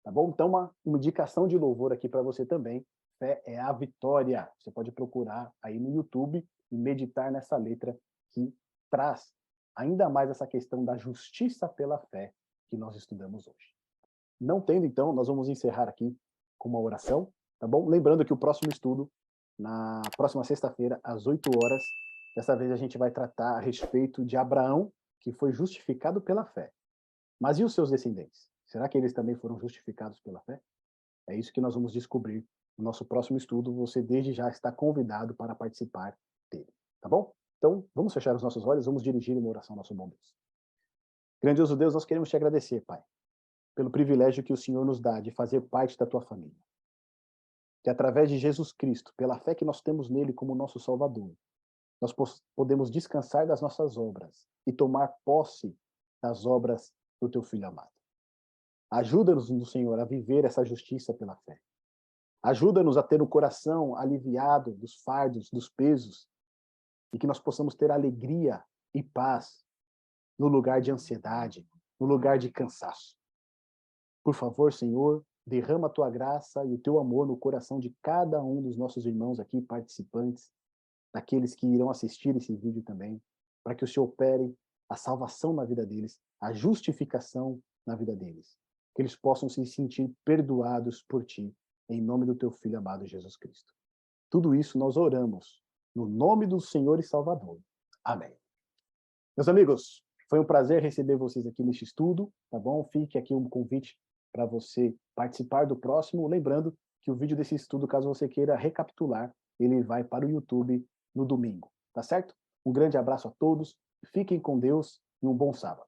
Tá bom? Então, uma indicação de louvor aqui para você também. Fé é a vitória. Você pode procurar aí no YouTube e meditar nessa letra que traz ainda mais essa questão da justiça pela fé que nós estudamos hoje. Não tendo, então, nós vamos encerrar aqui com uma oração, tá bom? Lembrando que o próximo estudo, na próxima sexta-feira, às 8 horas, dessa vez a gente vai tratar a respeito de Abraão, que foi justificado pela fé. Mas e os seus descendentes? Será que eles também foram justificados pela fé? É isso que nós vamos descobrir no nosso próximo estudo. Você desde já está convidado para participar dele, tá bom? Então, vamos fechar os nossos olhos, vamos dirigir uma oração ao nosso bom Deus. Grandioso Deus, nós queremos te agradecer, Pai, pelo privilégio que o Senhor nos dá de fazer parte da tua família. Que através de Jesus Cristo, pela fé que nós temos nele como nosso Salvador, nós podemos descansar das nossas obras e tomar posse das obras do teu Filho amado. Ajuda-nos, Senhor, a viver essa justiça pela fé. Ajuda-nos a ter o coração aliviado dos fardos, dos pesos, e que nós possamos ter alegria e paz no lugar de ansiedade, no lugar de cansaço. Por favor, Senhor, derrama a tua graça e o teu amor no coração de cada um dos nossos irmãos aqui, participantes, daqueles que irão assistir esse vídeo também, para que o Senhor opere a salvação na vida deles, a justificação na vida deles. Que eles possam se sentir perdoados por ti, em nome do teu Filho amado Jesus Cristo. Tudo isso nós oramos, no nome do Senhor e Salvador. Amém. Meus amigos, foi um prazer receber vocês aqui neste estudo, tá bom? Fique aqui um convite para você participar do próximo. Lembrando que o vídeo desse estudo, caso você queira recapitular, ele vai para o YouTube no domingo, tá certo? Um grande abraço a todos, fiquem com Deus e um bom sábado.